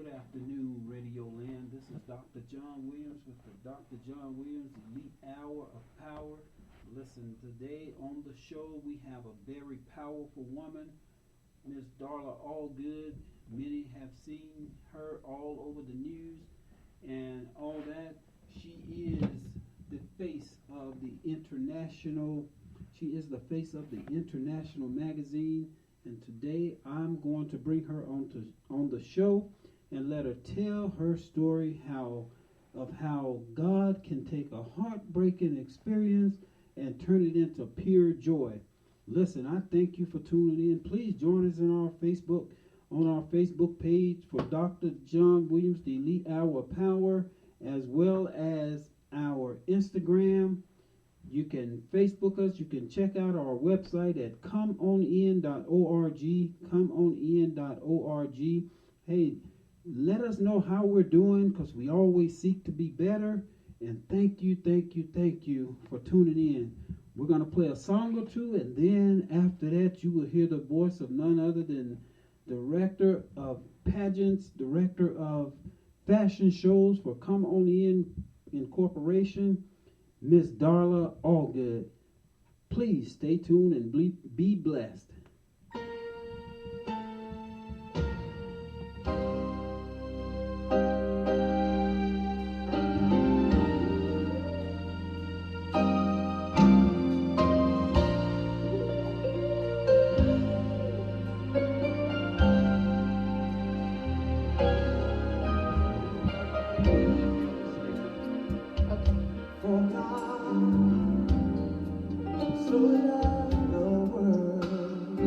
Good afternoon, Radio Land. This is Dr. John Williams with the Dr. John Williams Elite Hour of Power. Listen, today on the show we have a very powerful woman, Miss Darla Allgood. Many have seen her all over the news and all that. She is the face of the international. She is the face of the International magazine. And today I'm going to bring her on the show and let her tell her story of how God can take a heartbreaking experience and turn it into pure joy. Listen, I thank you for tuning in. Please join us on our Facebook page for Dr. John Williams, the Elite Hour of Power, as well as our Instagram. You can Facebook us. You can check out our website at comeonin.org, comeonin.org. Hey, let us know how we're doing because we always seek to be better. And thank you for tuning in. We're going to play a song or two, and then after that, you will hear the voice of none other than Director of Pageants, Director of Fashion Shows for Come On In Incorporation, Miss Darla Allgood. Please stay tuned and be blessed. So loved the world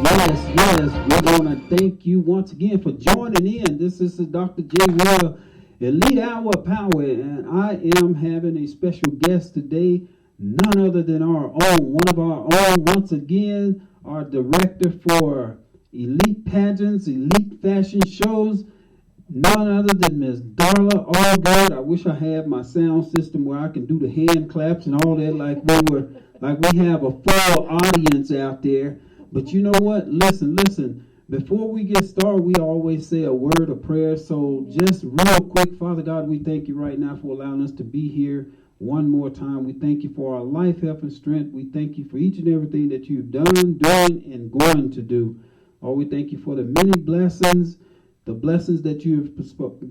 Yes, yes. We're going to thank you once again for joining in. This is the Dr. J. Will Elite Hour of Power, and I am having a special guest today, none other than our own, one of our own, once again, our director for Elite Pageants, Elite Fashion Shows, none other than Miss Darla Allgood. I wish I had my sound system where I can do the hand claps and all that like we have a full audience out there. But you know what? Listen. Before we get started, we always say a word of prayer. So just real quick, Father God, we thank you right now for allowing us to be here one more time. We thank you for our life, health, and strength. We thank you for each and everything that you've done, doing, and going to do. Lord, we thank you for the many blessings, the blessings that you have bestowed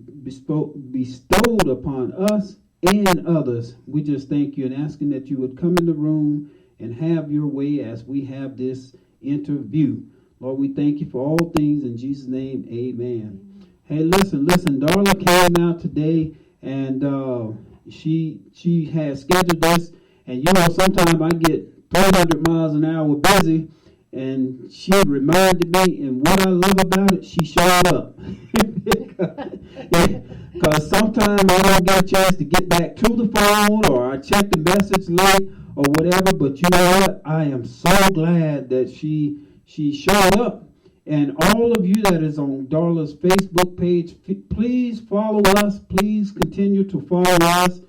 upon us and others. We just thank you and asking that you would come in the room and have your way as we have this interview. Lord, we thank you for all things in Jesus' name. Amen. Hey, listen. Darla came out today, and she had scheduled this, and you know sometimes I get 300 miles an hour busy, and she reminded me, and what I love about it, she showed up. Because sometimes I don't get a chance to get back to the phone, or I check the message late, or whatever, but you know what? I am so glad that she showed up. And all of you that is on Darla's Facebook page, please follow us. Please continue to follow us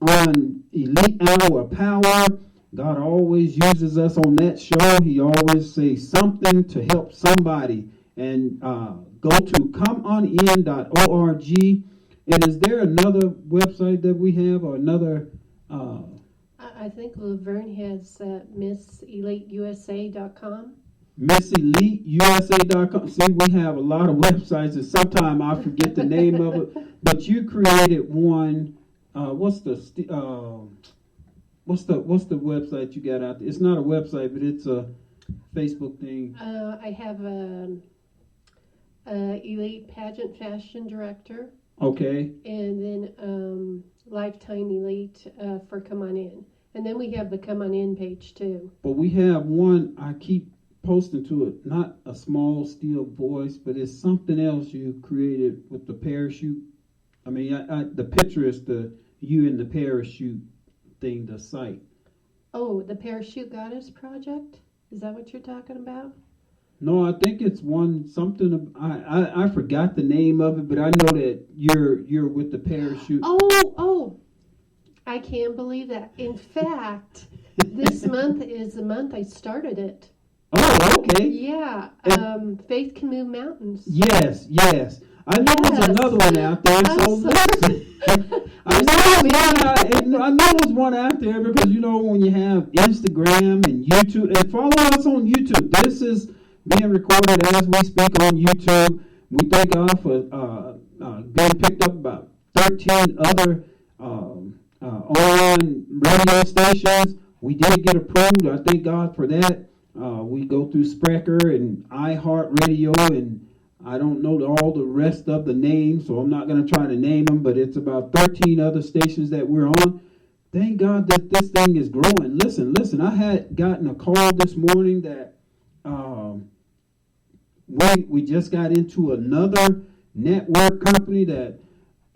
on Elite Hour of Power. God always uses us on that show. He always says something to help somebody. And go to comeonin.org. And is there another website that we have, or another... I think Laverne has MissEliteUSA.com. MissEliteUSA.com. See, we have a lot of websites, and sometimes I forget the name of it. But you created one. What's the website you got out there? It's not a website, but it's a Facebook thing. I have Elite Pageant Fashion Director. Okay. And then Lifetime Elite for Come On In. And then we have the Come On In page too. But we have one, I keep posting to it, not a small steel voice, but it's something else you created with the parachute. I mean, the picture is you in the parachute thing, the site. Oh, the Parachute Goddess Project? Is that what you're talking about? No, I think it's something. I forgot the name of it, but I know that you're with the parachute. Oh! I can't believe that. In fact, this month is the month I started it. Oh, okay. Yeah, Faith Can Move Mountains. Yes. I know there's another one out there. I know there's one out there because you know when you have Instagram and YouTube, and follow us on YouTube. This is being recorded as we speak on YouTube. We thank God for being picked up about 13 other on radio stations. We did get approved. I thank God for that. We go through Spreaker and iHeartRadio, and I don't know all the rest of the names, so I'm not going to try to name them, but it's about 13 other stations that we're on. Thank God that this thing is growing. Listen, I had gotten a call this morning that we just got into another network company that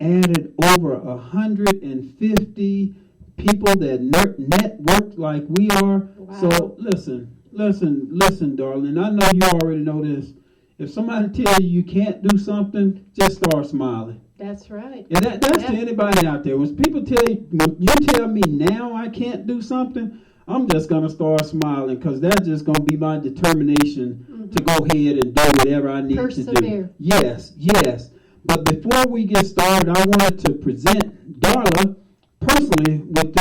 added over 150 people that network like we are. Wow. So listen, darling. I know you already know this. If somebody tells you can't do something, just start smiling. That's right. And that's to anybody out there. When you tell me now I can't do something, I'm just going to start smiling because that's just going to be my determination to go ahead and do whatever I need to do. Yes. But before we get started, I wanted to present Darla personally with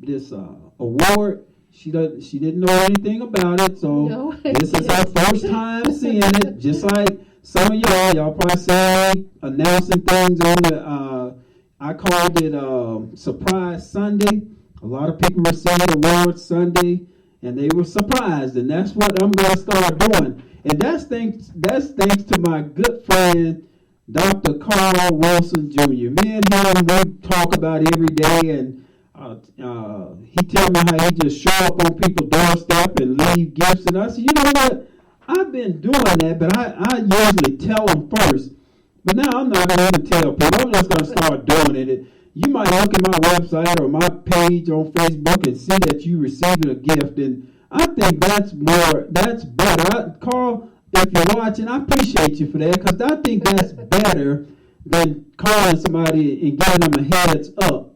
this award. She didn't know anything about it, so this is her first time seeing it. Just like some of y'all probably see announcing things on the. I called it Surprise Sunday. A lot of people received awards Sunday, and they were surprised, and that's what I'm going to start doing. And that's thanks to my good friend, Dr. Carl Wilson Jr. Me and him, we talk about every day, and he tell me how he just show up on people's doorstep and leave gifts. And I said, you know what? I've been doing that, but I usually tell them first. But now I'm not going to even tell people. I'm just going to start doing it. You might look at my website or my page on Facebook and see that you received a gift. And I think that's better. Carl, if you're watching, I appreciate you for that, because I think that's better than calling somebody and giving them a heads up.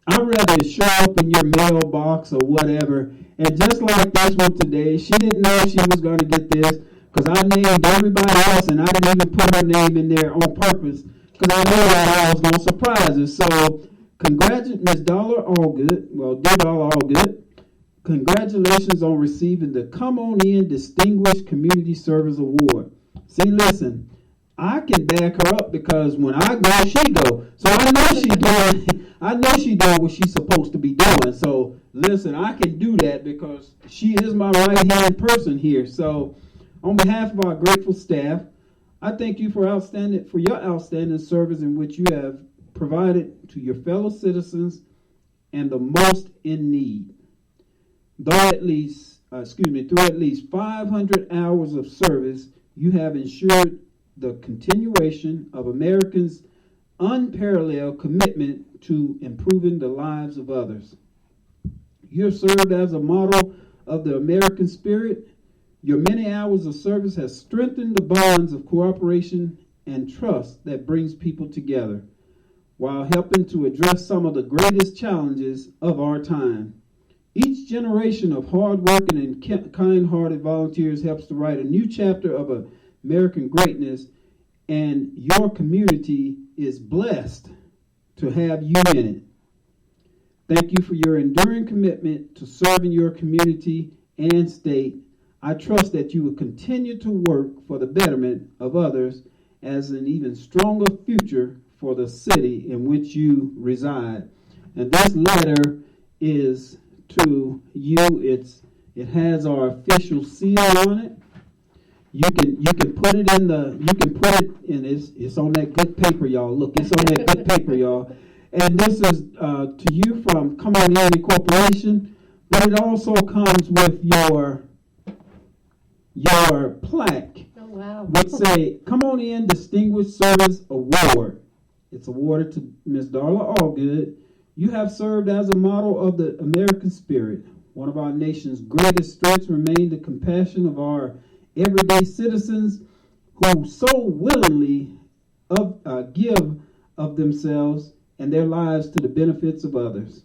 I'd rather show up in your mailbox or whatever. And just like this one today, she didn't know she was going to get this, because I named everybody else and I didn't even put her name in there on purpose, because I knew that I was going to surprise her. So, congratulations, Ms. Dollar Allgood. Well, dear Dollar Allgood, congratulations on receiving the Come On In Distinguished Community Service Award. See, listen, I can back her up, because when I go, she go. So I know she's doing what she's supposed to be doing. So listen, I can do that because she is my right-hand person here. So on behalf of our grateful staff, I thank you for your outstanding service in which you have provided to your fellow citizens and the most in need. Through at least 500 hours of service, you have ensured the continuation of Americans' unparalleled commitment to improving the lives of others. You have served as a model of the American spirit. Your many hours of service has strengthened the bonds of cooperation and trust that brings people together, while helping to address some of the greatest challenges of our time. Each generation of hard-working and kind-hearted volunteers helps to write a new chapter of American greatness, and your community is blessed to have you in it. Thank you for your enduring commitment to serving your community and state. I trust that you will continue to work for the betterment of others as an even stronger future for the city in which you reside. And this letter is to you. It has our official seal on it. You can put it in it's on that good paper, y'all. Look, it's on that good paper, y'all. And this is to you from Come On In Corporation, but it also comes with your plaque. Oh, wow. Which say Come On In Distinguished Service Award. It's awarded to Ms. Darla Allgood. You have served as a model of the American spirit. One of our nation's greatest strengths remain the compassion of our everyday citizens who so willingly give of themselves and their lives to the benefits of others.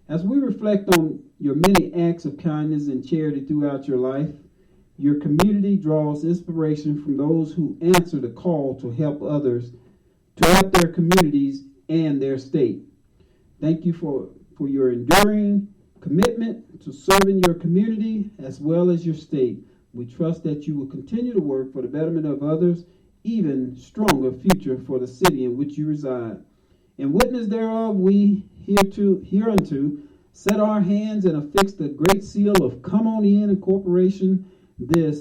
As we reflect on your many acts of kindness and charity throughout your life, your community draws inspiration from those who answer the call to help others, to help their communities and their state. Thank you for your enduring commitment to serving your community as well as your state. We trust that you will continue to work for the betterment of others, even stronger future for the city in which you reside. In witness thereof, we hereunto set our hands and affix the great seal of Come On In Incorporation. It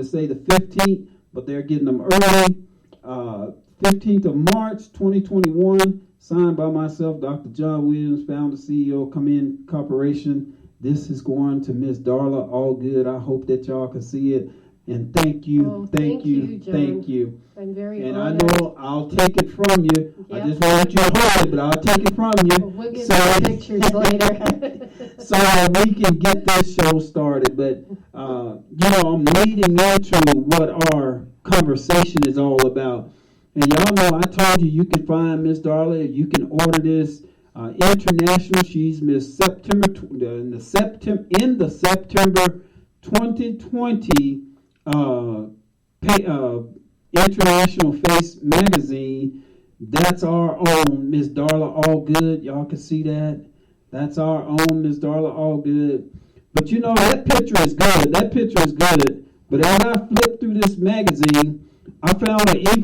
say the 15th, but they're getting them early. 15th of March, 2021, signed by myself, Dr. John Williams, founder, CEO, Come In Corporation. This is going to Miss Darla Allgood. I hope that y'all can see it. And thank you, thank you, John. thank you. I'm very and honored. I know I'll take it from you. Yep. I just want you to hold it, but I'll take it from you. We'll get some pictures later. So we can get this show started. But, I'm leading into what our conversation is all about. And y'all know I told you can find Miss Darla. You can order this international. She's Miss September in the September 2020 International Face magazine. That's our own Miss Darla Allgood. Y'all can see that. That's our own Miss Darla Allgood. But that picture is good. That picture is good. But as I flipped through this magazine, I found an even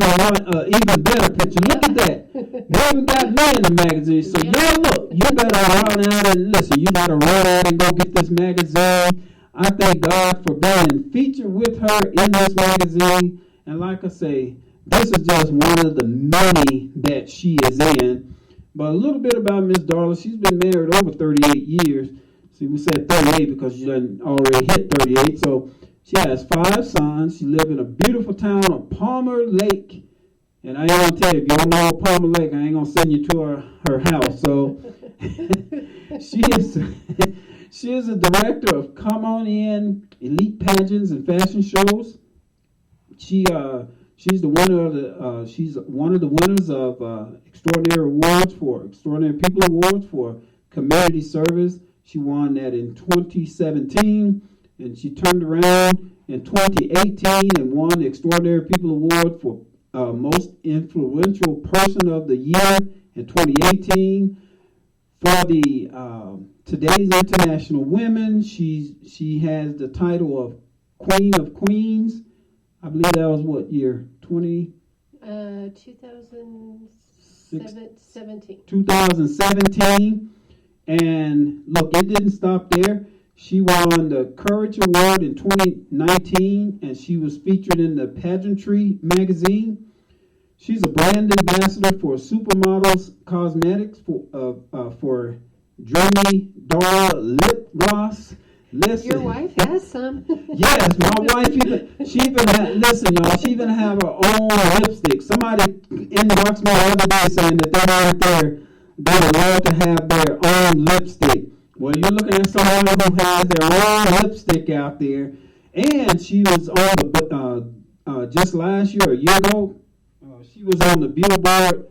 better picture. Look at that. They even got me in the magazine. So look, you better run out and listen. You better run out and go get this magazine. I thank God for being featured with her in this magazine. And like I say, this is just one of the many that she is in. But a little bit about Miss Darla. She's been married over 38 years. See, we said 38 because she done already hit 38. So she has 5 sons. She lives in a beautiful town of Palmer Lake. And I ain't going to tell you, if you don't know Palmer Lake, I ain't going to send you to her house. So she is a director of Come On In elite pageants and fashion shows. She's one of the winners of Extraordinary People Awards for community service. She won that in 2017, and she turned around in 2018 and won the Extraordinary People Award for Most Influential Person of the Year in 2018. For the Today's International Women, she has the title of Queen of Queens. I believe that was what year? 2017. 2017. And look, it didn't stop there. She won the Courage Award in 2019, and she was featured in the Pageantry magazine. She's a brand ambassador for Supermodels Cosmetics for Dreamy Dora Lip Gloss. Listen. Your wife has some. Yes, my wife she even have her own lipstick. Somebody inboxed me the other day saying that they're allowed to have their own lipstick. Well, you're looking at someone who has their own lipstick out there, and she was on the just last year, a year ago, she was on the Billboard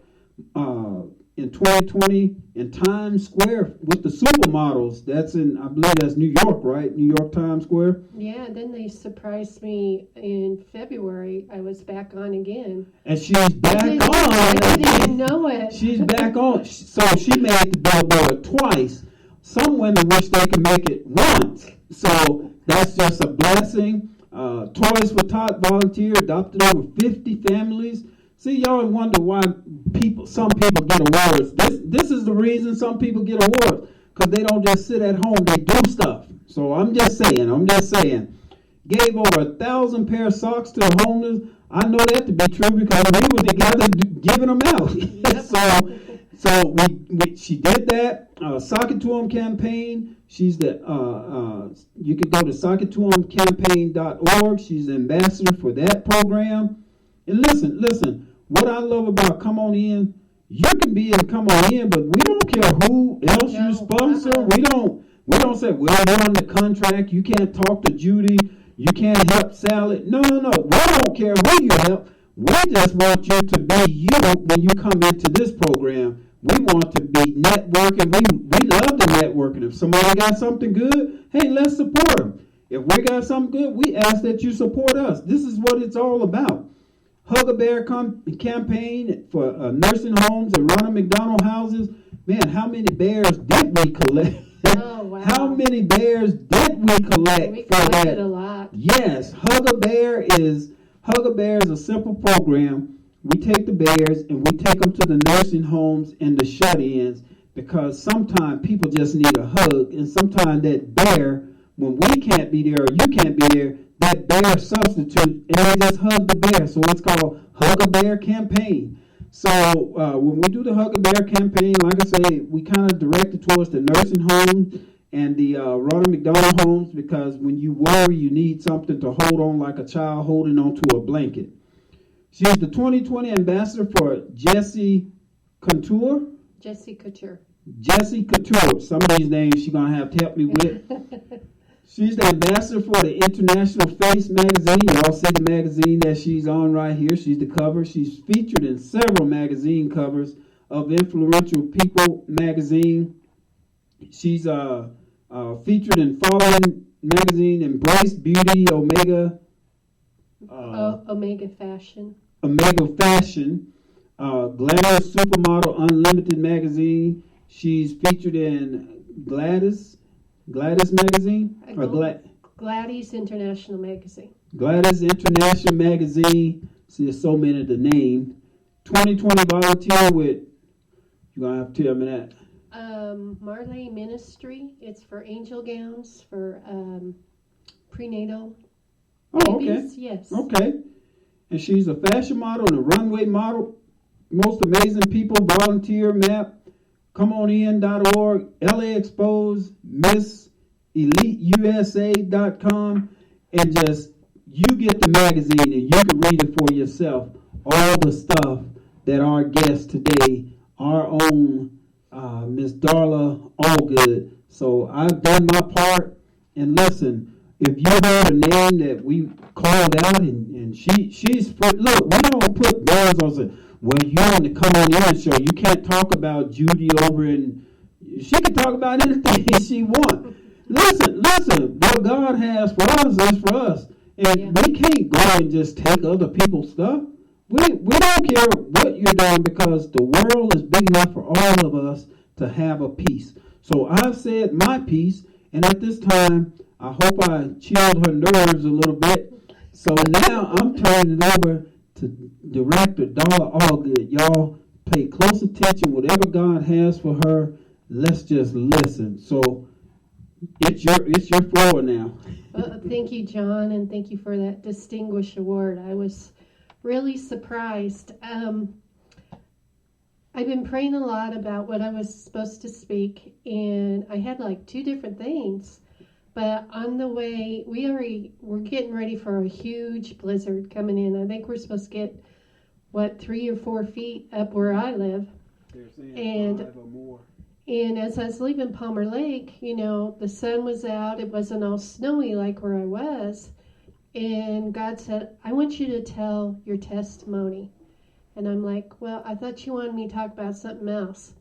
in 2020 in Times Square with the supermodels. That's I believe that's New York, right? New York Times Square. Yeah, then they surprised me in February. I was back on again. And she's back on. I didn't even know it. She's back on. So she made the Billboard twice. Some women wish they could make it once. So that's just a blessing. Toys for Tot volunteer adopted over 50 families. See, y'all wonder why some people get awards. This is the reason some people get awards, because they don't just sit at home, they do stuff. So I'm just saying. Gave over 1,000 pair of socks to the homeless. I know that to be true because we were together giving them out. So she did that. Sock It To 'Em campaign. She's the you can go to sockittoemcampaign.org. She's the ambassador for that program. And listen. What I love about Come On In, you can be in Come On In, but we don't care who else you sponsor. We don't say, well, they're on the contract. You can't talk to Judy. You can't help Sally. No. We don't care who you help. We just want you to be you when you come into this program. We want to be networking. We love the networking. If somebody got something good, hey, let's support them. If we got something good, we ask that you support us. This is what it's all about. Hug a Bear campaign for nursing homes and Ronald McDonald houses. Man, how many bears did we collect? Oh, wow. How many bears did we collect we for that? collected a lot. Yes, Hug a Bear is a simple program. We take the bears and we take them to the nursing homes and the shut-ins, because sometimes people just need a hug, and sometimes that bear, when we can't be there or you can't be there, that bear substitute, and they just hug the bear. So it's called Hug a Bear campaign. So when we do the Hug a Bear campaign, like I say, we kind of direct it towards the nursing homes and the Ronald McDonald homes, because when you worry, you need something to hold on like a child holding onto a blanket. She's the 2020 ambassador for Jessie Couture. Jessie Couture. Some of these names she's going to have to help me with. She's the ambassador for the International Face magazine. Y'all see the magazine that she's on right here. She's the cover. She's featured in several magazine covers of Influential People magazine. She's featured in following magazine, Embrace Beauty, Omega Fashion, Glamorous Supermodel Unlimited magazine. She's featured in Gladys magazine, or Gladys International magazine. Gladys International magazine. See, there's so many to name. 2020 volunteer with. You're gonna have to tell me that. Marley Ministry. It's for angel gowns for prenatal. Oh, babies. okay. Yes. Okay. And she's a fashion model and a runway model. Most Amazing People volunteer map. comeonin.org, LA Exposed, MissEliteUSA.com, and just you get the magazine and you can read it for yourself. All the stuff that our guest today, our own Miss Darla Allgood. So I've done my part. And listen, if you heard a name that we called out and she's for, look, we don't put bars on it. Well, you're on the Come On In show. You can't talk about Judy over in. She can talk about anything she wants. Listen. What God has for us is for us, and we can't go and just take other people's stuff. We don't care what you're doing because the world is big enough for all of us to have a piece. So I've said my piece, and at this time, I hope I chilled her nerves a little bit. So now I'm turning it over to Director Darla Allgood. Y'all pay close attention. Whatever God has for her, let's just listen. So it's your floor now. Thank you, John, and thank you for that distinguished award. I was really surprised. I've been praying a lot about what I was supposed to speak, and I had like 2 different things. But on the way, we're getting ready for a huge blizzard coming in. I think we're supposed to get 3 or 4 feet up where I live. They're saying 5 or more. And as I was leaving Palmer Lake, the sun was out. It wasn't all snowy like where I was. And God said, I want you to tell your testimony. And I'm like, well, I thought you wanted me to talk about something else.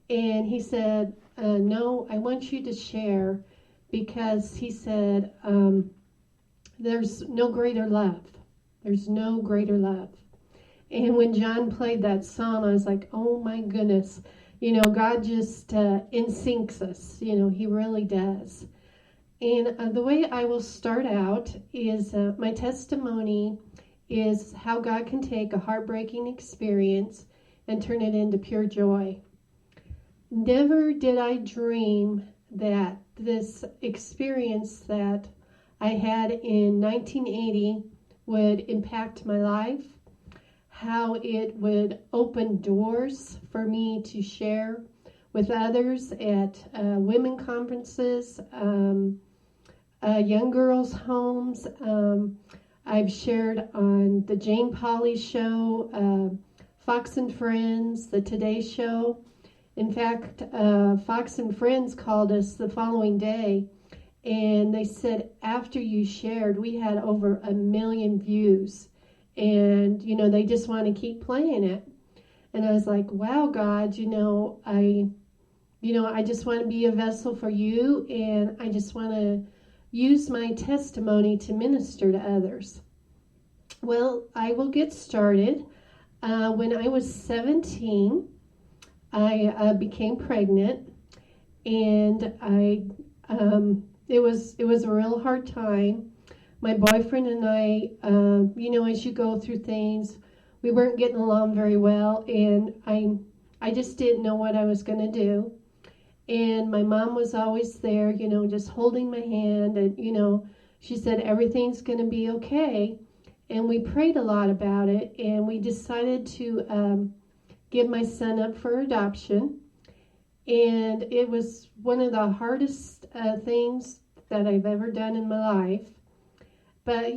And he said, no, I want you to share, because he said, there's no greater love. There's no greater love. And when John played that song, I was like, oh my goodness. God just in-syncs us. He really does. And the way I will start out is my testimony is how God can take a heartbreaking experience and turn it into pure joy. Never did I dream that this experience that I had in 1980 would impact my life, how it would open doors for me to share with others at women conferences, young girls' homes. I've shared on the Jane Pauley Show, Fox and Friends, the Today Show. In fact, Fox and Friends called us the following day, and they said, after you shared, we had over 1 million views. And, they just want to keep playing it. And I was like, wow, God, I just want to be a vessel for you, and I just want to use my testimony to minister to others. Well, I will get started. When I was 17, I became pregnant, and it was a real hard time. My boyfriend and I, as you go through things, we weren't getting along very well, and I just didn't know what I was going to do. And my mom was always there, just holding my hand, and, she said, everything's going to be okay. And we prayed a lot about it, and we decided to give my son up for adoption. And it was one of the hardest things that I've ever done in my life. But,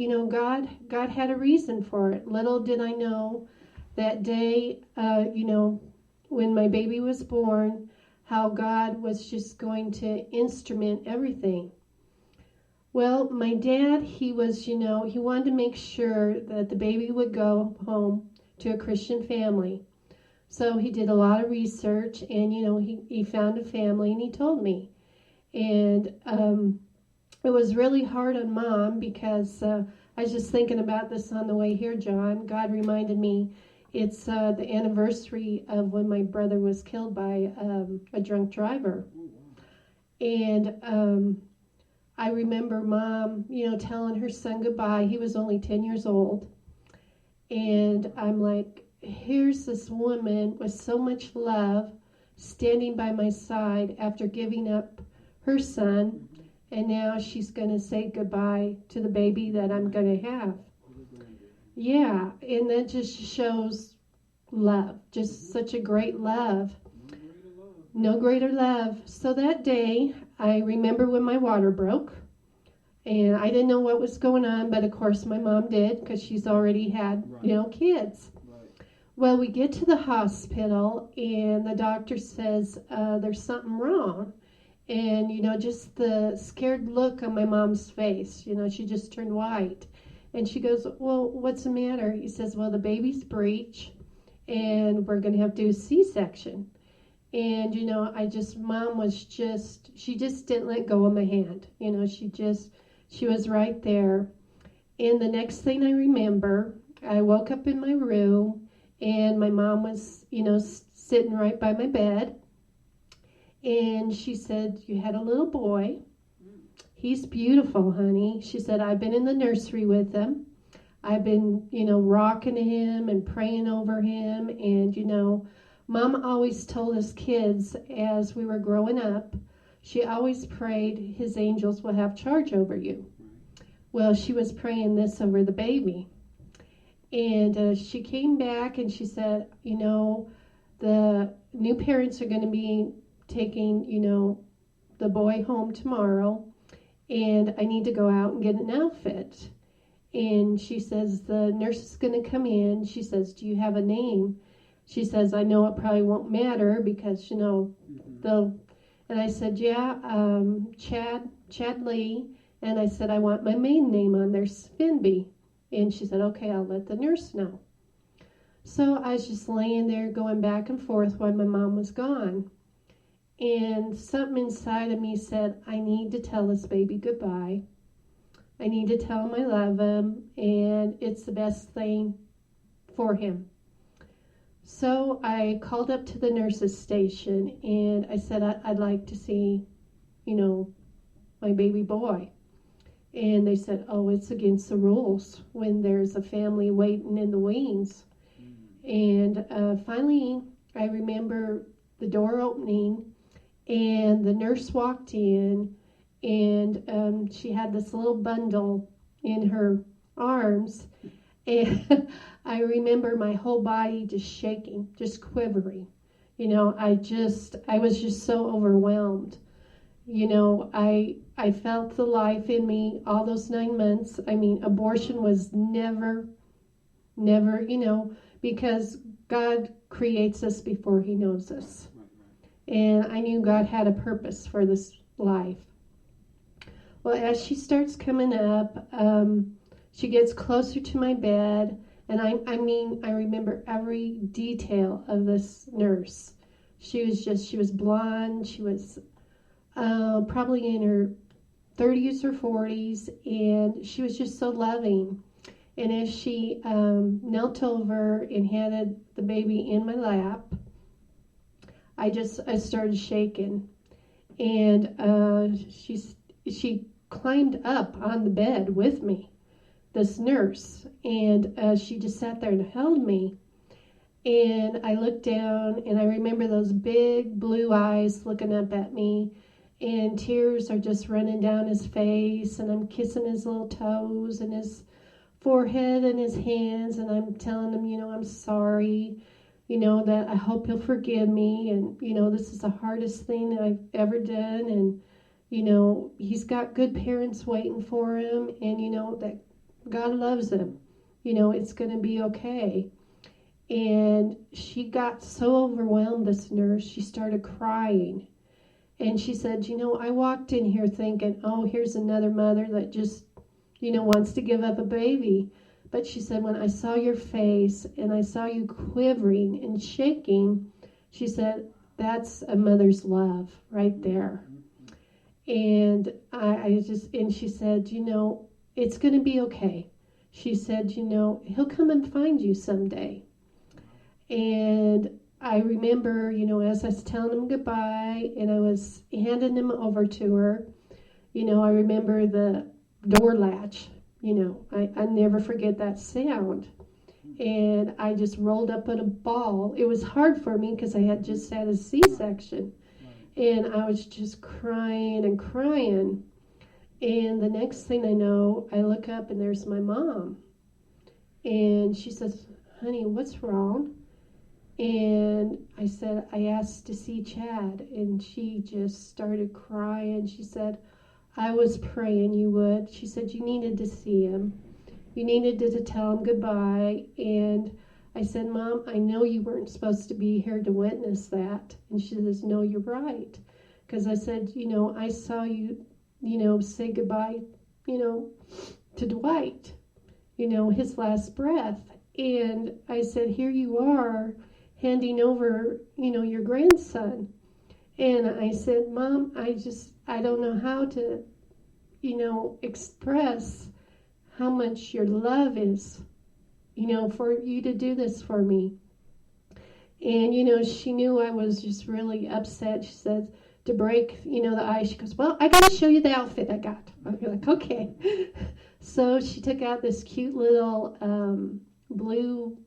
God had a reason for it. Little did I know that day, when my baby was born, how God was just going to instrument everything. Well, my dad, he was, he wanted to make sure that the baby would go home to a Christian family. So he did a lot of research, and, he found a family, and he told me. And it was really hard on Mom, because I was just thinking about this on the way here, John. God reminded me it's the anniversary of when my brother was killed by a drunk driver. And I remember Mom, telling her son goodbye. He was only 10 years old. And I'm like, here's this woman with so much love standing by my side after giving up her son. And now she's going to say goodbye to the baby that I'm going to have. Yeah, and that just shows love, just such a great love. no greater love. So that day, I remember when my water broke, and I didn't know what was going on, but of course my mom did because she's already had, Right. kids. Right. Well, we get to the hospital, and the doctor says there's something wrong. And, just the scared look on my mom's face, she just turned white. And she goes, well, what's the matter? He says, well, the baby's breech, and we're going to have to do a C-section. And, mom was she just didn't let go of my hand. She was right there. And the next thing I remember, I woke up in my room, and my mom was, sitting right by my bed. And she said, you had a little boy. He's beautiful, honey. She said, I've been in the nursery with him. I've been, rocking him and praying over him. And, Mom always told us kids as we were growing up, she always prayed his angels will have charge over you. Well, she was praying this over the baby. And she came back and she said, the new parents are going to be taking, the boy home tomorrow, and I need to go out and get an outfit. And she says, the nurse is going to come in. She says, do you have a name? She says, I know it probably won't matter because, they'll, and I said, yeah, Chad Lee. And I said, I want my maiden name on there, Spinby. And she said, okay, I'll let the nurse know. So I was just laying there going back and forth while my mom was gone. And something inside of me said, I need to tell this baby goodbye. I need to tell him I love him, and it's the best thing for him. So I called up to the nurse's station, and I said, I'd like to see, my baby boy. And they said, oh, it's against the rules when there's a family waiting in the wings. And finally, I remember the door opening, and the nurse walked in, and she had this little bundle in her arms. And I remember my whole body just shaking, just quivering. I was just so overwhelmed. I felt the life in me all those 9 months. I mean, abortion was never, because God creates us before he knows us. And I knew God had a purpose for this life. Well, as she starts coming up, she gets closer to my bed, and I remember every detail of this nurse. She was blonde. She was probably in her 30s or 40s, and she was just so loving. And as she knelt over and handed the baby in my lap, I started shaking. And she climbed up on the bed with me, this nurse, and she just sat there and held me. And I looked down, and I remember those big blue eyes looking up at me, and tears are just running down his face, and I'm kissing his little toes and his forehead and his hands, and I'm telling him, I'm sorry, that I hope he'll forgive me, and, this is the hardest thing that I've ever done, and, he's got good parents waiting for him, and, that God loves him, it's going to be okay. And she got so overwhelmed, this nurse, she started crying. And she said, I walked in here thinking, oh, here's another mother that just, wants to give up a baby. But she said, when I saw your face and I saw you quivering and shaking, she said, that's a mother's love right there. And and she said, it's going to be okay. She said, he'll come and find you someday. And I remember, as I was telling him goodbye and I was handing him over to her, I remember the door latch, I never forget that sound. And I just rolled up in a ball. It was hard for me because I had just had a C-section. And I was just crying and crying. And the next thing I know, I look up and there's my mom. And she says, honey, what's wrong? And I said, I asked to see Chad, and she just started crying. She said, I was praying you would. She said, you needed to see him. You needed to tell him goodbye. And I said, Mom, I know you weren't supposed to be here to witness that. And she says, no, you're right. Because I said, I saw you, say goodbye, to Dwight, his last breath. And I said, here you are handing over, your grandson. And I said, Mom, I don't know how to, express how much your love is, for you to do this for me. And, she knew I was just really upset. She said, to break, the ice, she goes, well, I got to show you the outfit I got. I'm like, okay. So she took out this cute little blue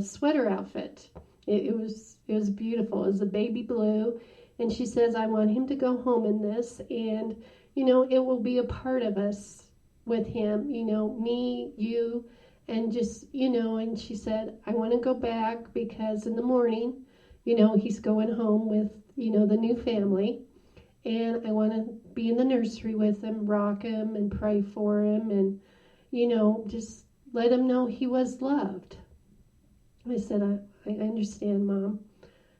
sweater outfit. It was beautiful. It was a baby blue. And she says, I want him to go home in this. And, it will be a part of us with him, me, you, and just, and she said, I want to go back because in the morning, he's going home with, the new family. And I want to be in the nursery with him, rock him and pray for him and, just let him know he was loved. I said, I understand, Mom.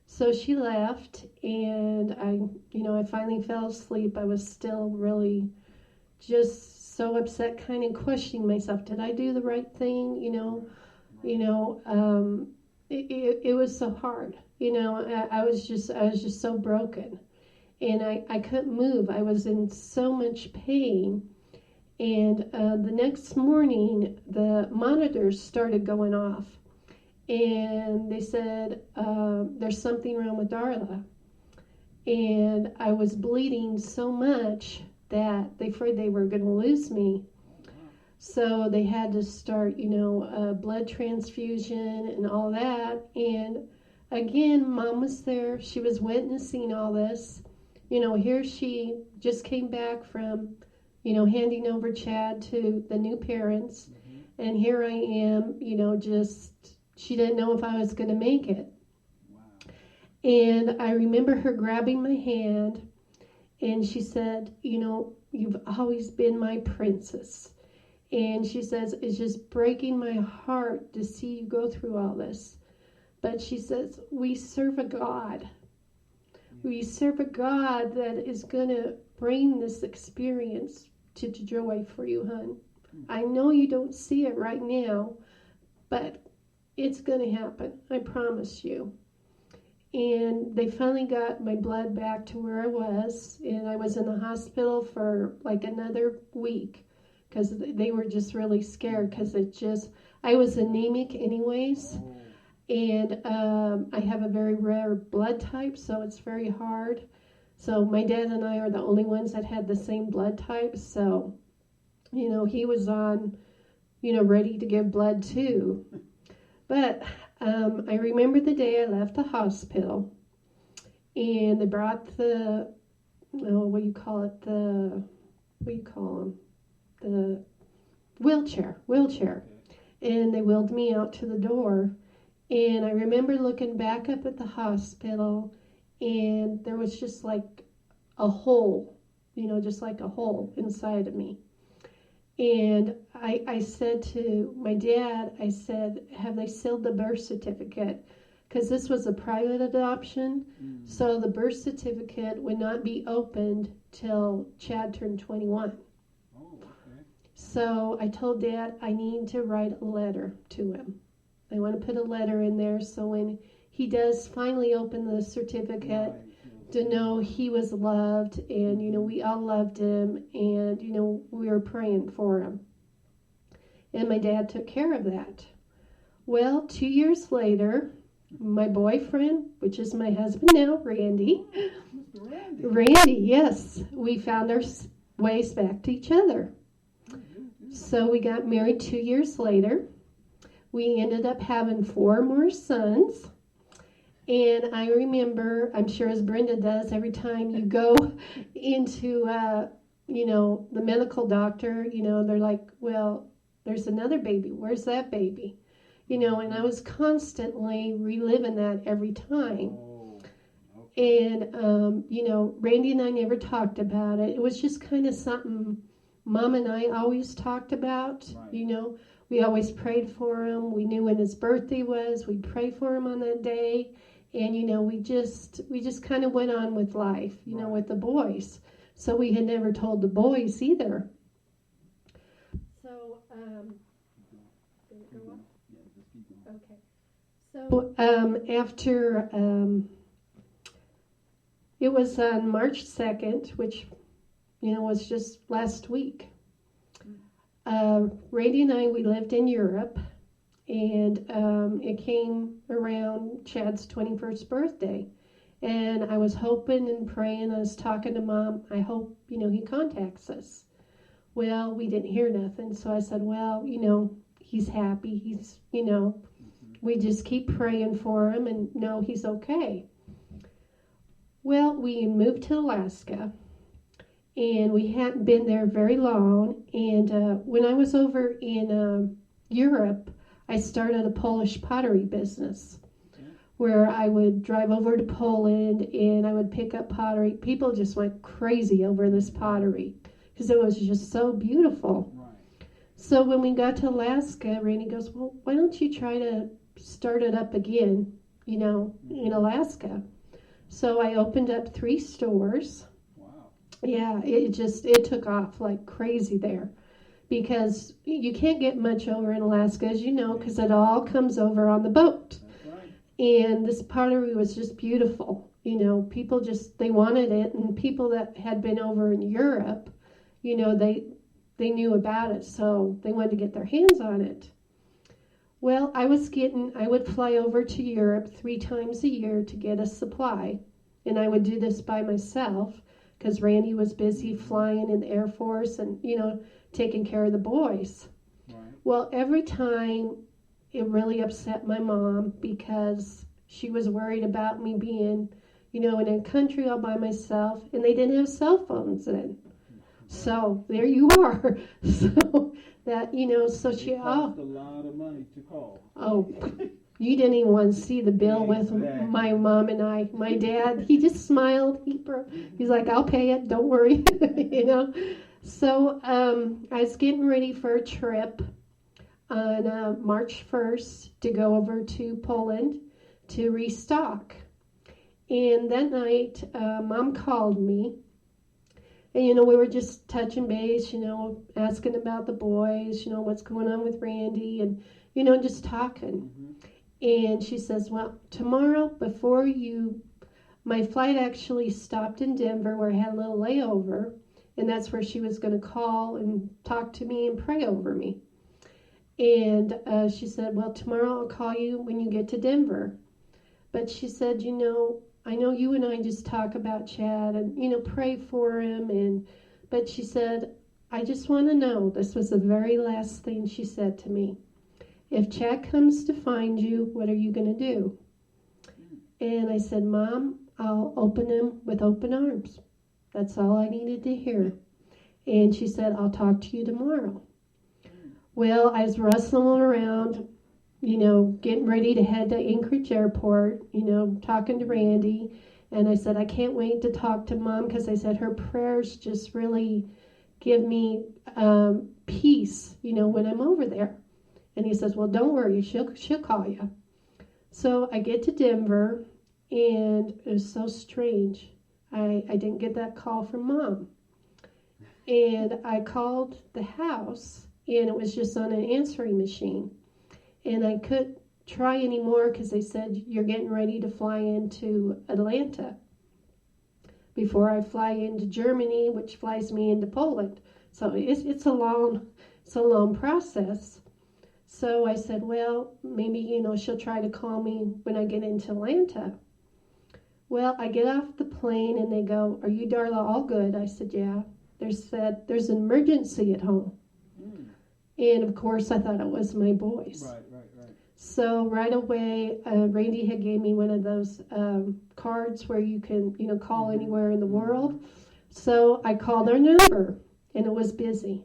So she left, and I finally fell asleep. I was still really just so upset, kind of questioning myself. Did I do the right thing? It was so hard. I was just so broken, and I couldn't move. I was in so much pain. And the next morning, the monitors started going off. And they said, there's something wrong with Darla. And I was bleeding so much that they afraid they were going to lose me. So they had to start, a blood transfusion and all that. And again, Mom was there. She was witnessing all this. Here she just came back from, handing over Chad to the new parents. Mm-hmm. And here I am, she didn't know if I was going to make it. Wow. And I remember her grabbing my hand, and she said, you've always been my princess. And she says, it's just breaking my heart to see you go through all this. But she says, we serve a God. We serve a God that is going to bring this experience to joy for you, hon. I know you don't see it right now, but it's going to happen. I promise you. And they finally got my blood back to where I was, and I was in the hospital for like another week because they were just really scared because I was anemic anyways. And I have a very rare blood type, so it's very hard. So my dad and I are the only ones that had the same blood type. So, he was on, ready to give blood too. But I remember the day I left the hospital, and they brought the wheelchair, and they wheeled me out to the door. And I remember looking back up at the hospital, and there was just like a hole, just like a hole inside of me. And I said to my dad, I said, have they sealed the birth certificate? Because this was a private adoption, so the birth certificate would not be opened till Chad turned 21. Oh, okay. So I told Dad I need to write a letter to him. I want to put a letter in there so when he does finally open the certificate, to know he was loved, and we all loved him, and we were praying for him. And my dad took care of that. Well, 2 years later, my boyfriend, which is my husband now, Randy, yes, we found our ways back to each other. So we got married 2 years later. We ended up having 4 more sons. And I remember, I'm sure as Brenda does, every time you go into, the medical doctor, they're like, well, there's another baby. Where's that baby? and I was constantly reliving that every time. Oh, okay. And, Randy and I never talked about it. It was just kind of something Mom and I always talked about. Right. We always prayed for him. We knew when his birthday was. We'd pray for him on that day. And, we just kind of went on with life, Right. with the boys. So we had never told the boys either. So, did it go off? Yeah, just keep going. Okay. So, after, it was on March 2nd, which, was just last week. Randy and I, we lived in Europe, and it came around Chad's 21st birthday. And I was hoping and praying, I was talking to Mom, I hope, he contacts us. Well, we didn't hear nothing, so I said, well, he's happy, we just keep praying for him and know he's okay. Well, we moved to Alaska, and we hadn't been there very long. And when I was over in Europe, I started a Polish pottery business where I would drive over to Poland and I would pick up pottery. People just went crazy over this pottery because it was just so beautiful. Right. So when we got to Alaska, Randy goes, well, why don't you try to start it up again, in Alaska? So I opened up 3 stores. Wow. Yeah, it took off like crazy there because you can't get much over in Alaska, as you know, because it all comes over on the boat. That's right. And this pottery was just beautiful. People they wanted it, and people that had been over in Europe, they knew about it, so they wanted to get their hands on it. Well, I would fly over to Europe 3 times a year to get a supply, and I would do this by myself because Randy was busy flying in the Air Force and, taking care of the boys. Right. Well, every time it really upset my mom because she was worried about me being, in a country all by myself, and they didn't have cell phones then. So there you are. So that, so she, It cost a lot of money to call. Oh, you didn't even want to see the bill with Exactly. my mom and I. My dad, he just smiled. He's like, I'll pay it. Don't worry. So I was getting ready for a trip on March 1st to go over to Poland to restock. And that night, Mom called me. And, we were just touching base, asking about the boys, what's going on with Randy, and, just talking. Mm-hmm. And she says, well, tomorrow my flight actually stopped in Denver where I had a little layover, and that's where she was going to call and talk to me and pray over me. And she said, well, tomorrow I'll call you when you get to Denver. But she said, I know you and I just talk about Chad and, pray for him. But she said, I just want to know, this was the very last thing she said to me. If Chad comes to find you, what are you going to do? And I said, Mom, I'll open him with open arms. That's all I needed to hear. And she said, I'll talk to you tomorrow. Well, I was rustling around, getting ready to head to Anchorage Airport, talking to Randy. And I said, I can't wait to talk to Mom because I said her prayers just really give me peace, when I'm over there. And he says, well, don't worry, she'll call you. So I get to Denver, and it was so strange. I didn't get that call from Mom. And I called the house, and it was just on an answering machine. And I couldn't try anymore because they said, you're getting ready to fly into Atlanta before I fly into Germany, which flies me into Poland. So it's a long process. So I said, well, maybe, she'll try to call me when I get into Atlanta. Well, I get off the plane and they go, are you, Darla, all good? I said, yeah. There's an emergency at home. And of course, I thought it was my boys. Right. So right away, Randy had gave me one of those cards where you can, call anywhere in the world. So I called their number, and it was busy.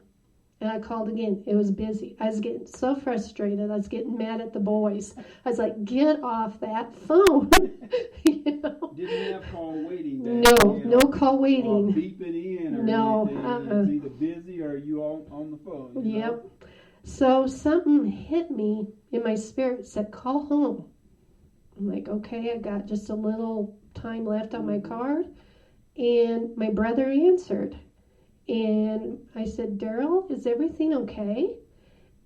And I called again. It was busy. I was getting so frustrated. I was getting mad at the boys. I was like, get off that phone. You know? Didn't have call waiting. No call Or waiting. beeping in or No, anything. It's either busy or you on the phone. You Yep. know? So something hit me in my spirit, said, call home. I'm like, okay, I got just a little time left on my card. And my brother answered. And I said, Daryl, is everything okay?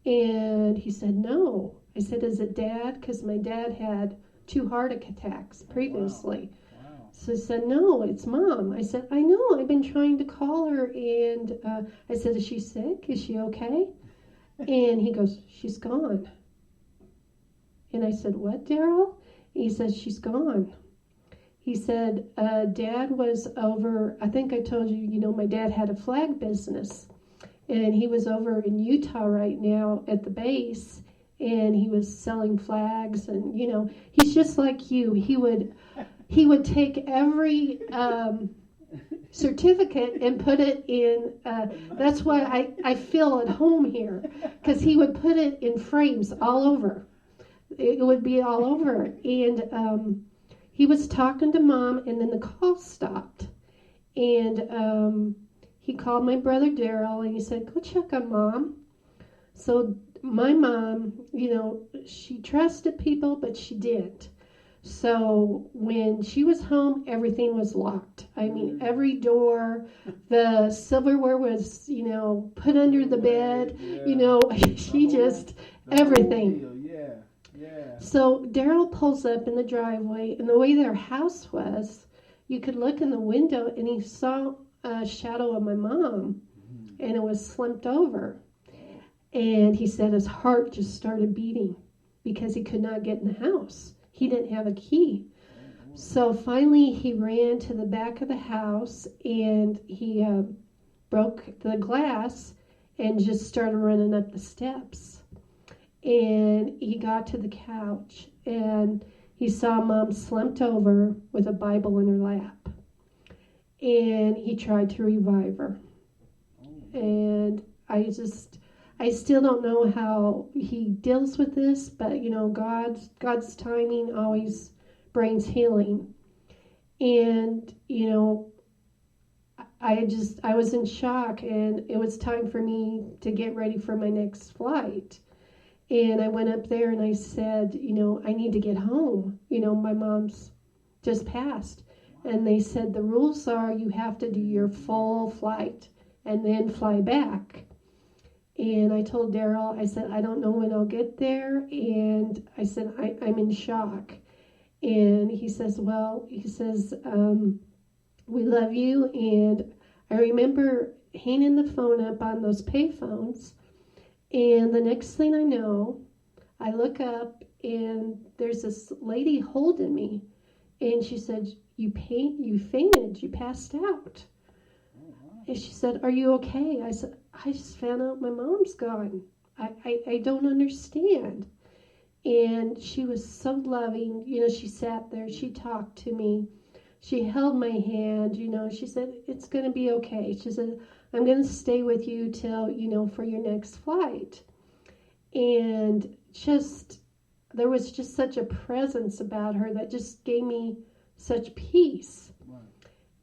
And he said, no. I said, is it Dad? Because my dad had 2 heart attacks previously. Wow. So I said, no, it's Mom. I said, I know. I've been trying to call her. And I said, is she sick? Is she okay? And he goes, she's gone. And I said, what, Daryl? He says, she's gone. He said, Dad was over, I think I told you, my dad had a flag business. And he was over in Utah right now at the base. And he was selling flags. And, he's just like you. He would take every certificate and put it in, that's why I feel at home here. Because he would put it in frames all over. It would be all over. And he was talking to Mom, and then the call stopped. And he called my brother Daryl, and he said, go check on Mom. So my mom, she trusted people, but she didn't. So when she was home, everything was locked. I mean, every door, the silverware was, put under the bed. She just, everything. Yeah. So Daryl pulls up in the driveway, and the way their house was, you could look in the window, and he saw a shadow of my mom, and it was slumped over. And he said his heart just started beating because he could not get in the house. He didn't have a key. So finally he ran to the back of the house, and he broke the glass and just started running up the steps. And he got to the couch, and he saw Mom slumped over with a Bible in her lap. And he tried to revive her. And I still don't know how he deals with this, but God's timing always brings healing. And I was in shock, and it was time for me to get ready for my next flight. And I went up there and I said, I need to get home. My mom's just passed. And they said the rules are you have to do your full flight and then fly back. And I told Daryl, I said, I don't know when I'll get there. And I said, I'm in shock. And he says, we love you. And I remember hanging the phone up on those pay phones. And the next thing I know, I look up, and there's this lady holding me. And she said, you fainted, you passed out. And she said, are you okay? I said, I just found out my mom's gone. I don't understand. And she was so loving. She sat there, she talked to me. She held my hand, she said, it's going to be okay. She said, I'm going to stay with you till, for your next flight. And there was just such a presence about her that just gave me such peace. Right.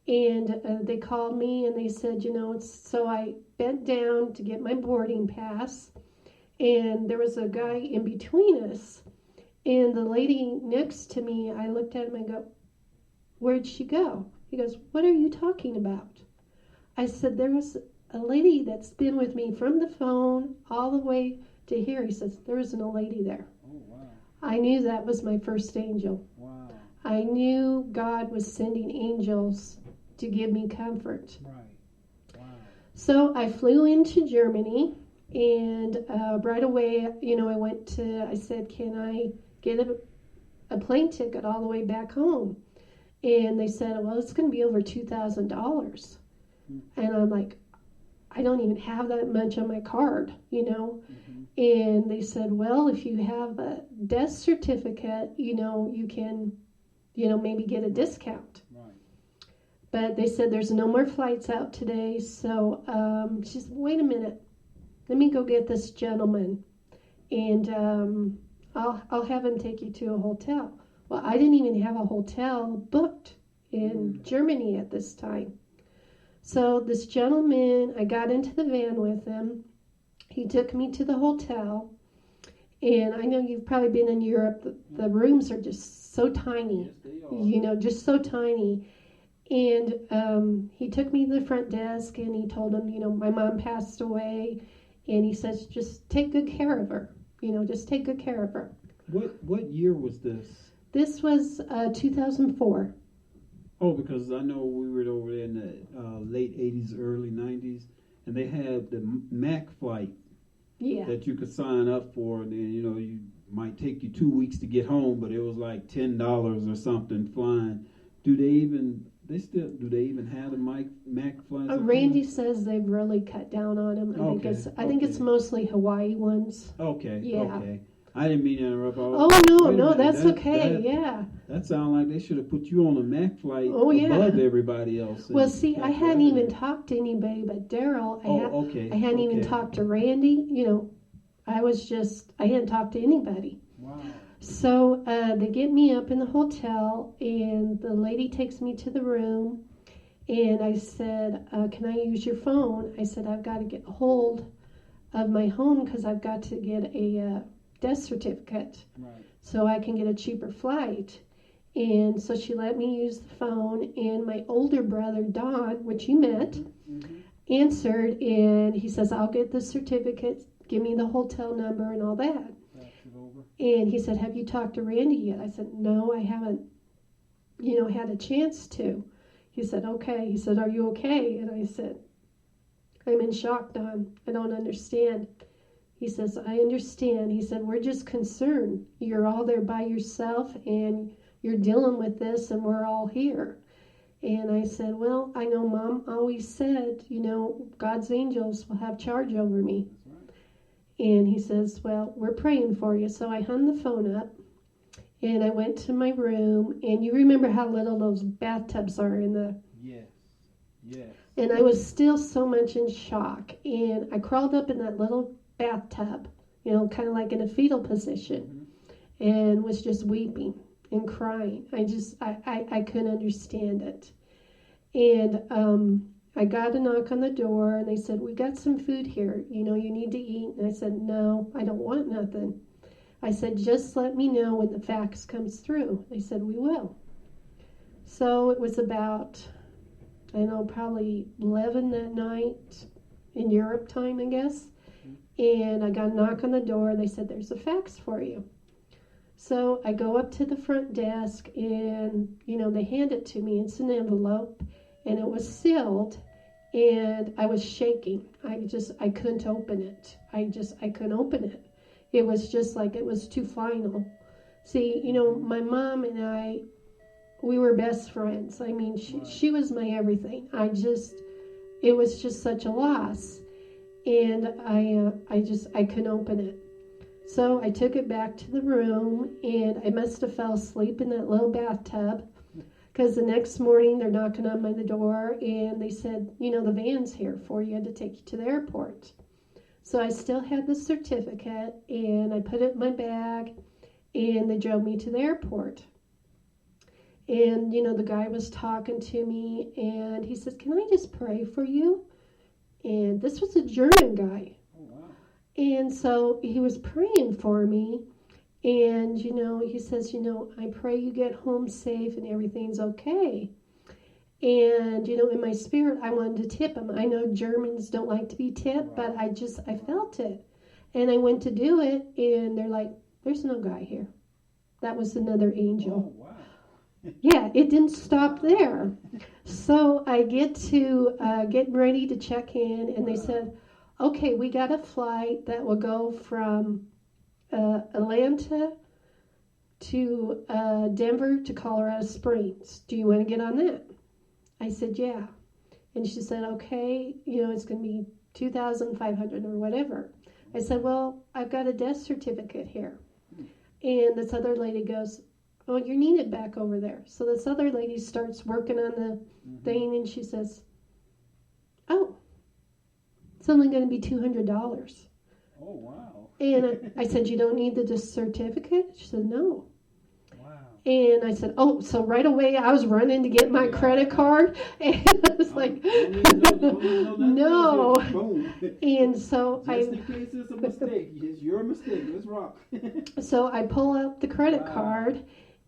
And they called me and they said, so I bent down to get my boarding pass, and there was a guy in between us. And the lady next to me, I looked at him and go, where'd she go? He goes, what are you talking about? I said, there was a lady that's been with me from the phone all the way to here. He says, there isn't a lady there. Oh, wow. I knew that was my first angel. Wow. I knew God was sending angels to give me comfort. Right. Wow. So I flew into Germany, and right away, I said, can I get a plane ticket all the way back home? And they said, well, it's going to be over $2,000. And I'm like, I don't even have that much on my card, Mm-hmm. And they said, well, if you have a death certificate, you can, maybe get a discount. Right. But they said there's no more flights out today. So she said, wait a minute. let me go get this gentleman, and I'll have him take you to a hotel. Well, I didn't even have a hotel booked in Germany at this time. So this gentleman, I got into the van with him. He took me to the hotel. And I know you've probably been in Europe. The rooms are just so tiny. Yes, they are. Just so tiny. And he took me to the front desk and he told him, my mom passed away. And he says, just take good care of her. Just take good care of her. What year was this? This was 2004. Oh, because I know we were over there in the late 80s, early 90s, and they had the Mac flight that you could sign up for, and then, you might take you 2 weeks to get home, but it was like $10 or something flying. Do they even have the Mac flights? Randy says they've really cut down on them. I think it's mostly Hawaii ones. Okay. Yeah. Okay. I didn't mean to interrupt. No, that's okay. That sounds like they should have put you on a Mac flight above everybody else. Well, see, I hadn't even talked to anybody but Daryl. I hadn't even talked to Randy. I hadn't talked to anybody. Wow. So they get me up in the hotel, and the lady takes me to the room, and I said, can I use your phone? I said, I've got to get a hold of my home because I've got to get a death certificate so I can get a cheaper flight. And so she let me use the phone, and my older brother Don, which you met, answered, and he says, I'll get the certificate, give me the hotel number and all that. And he said, have you talked to Randy yet? I said, no, I haven't had a chance to. He said, okay. He said, are you okay? And I said, I'm in shock, Don. I don't understand. He says, I understand. He said, we're just concerned. You're all there by yourself, and you're dealing with this, and we're all here. And I said, well, I know Mom always said, God's angels will have charge over me. That's right. And he says, well, we're praying for you. So I hung the phone up, and I went to my room, and you remember how little those bathtubs are in the... Yes. And I was still so much in shock, and I crawled up in that little bathtub, kind of like in a fetal position, and was just weeping and crying. I couldn't understand it. And I got a knock on the door, and they said, we got some food here, you need to eat. And I said, no, I don't want nothing. I said, just let me know when the fax comes through. They said, we will. So it was about, probably 11 that night in Europe time, I guess. And I got a knock on the door, and they said, there's a fax for you. So I go up to the front desk, and, they hand it to me. It's an envelope, and it was sealed, and I was shaking. I couldn't open it. I couldn't open it. It was just like it was too final. See, my mom and I, we were best friends. I mean, she was my everything. It was just such a loss. And I couldn't open it. So I took it back to the room, and I must have fell asleep in that little bathtub, because the next morning they're knocking on my door, and they said, the van's here for you to take you to the airport. So I still had the certificate, and I put it in my bag, and they drove me to the airport. And, the guy was talking to me, and he says, can I just pray for you? And this was a German guy. Oh, wow. And so he was praying for me. And, he says, I pray you get home safe and everything's okay. And, in my spirit, I wanted to tip him. I know Germans don't like to be tipped, but I felt it. And I went to do it, and they're like, there's no guy here. That was another angel. Oh, wow. Yeah, it didn't stop there. So I get to get ready to check in, and they said, okay, we got a flight that will go from Atlanta to Denver to Colorado Springs. Do you want to get on that? I said, yeah. And she said, okay, it's going to be $2,500 or whatever. I said, well, I've got a death certificate here. And this other lady goes, oh, you're needed back over there. So this other lady starts working on the thing, and she says, oh, It's only going to be $200. Oh, wow. And I said, you don't need the certificate? She said, no. Wow. And I said, oh, so right away I was running to get my credit card. And I was like, no. Boom. And so Just in case it's a mistake. It's your mistake. Let's rock. So I pull out the credit card,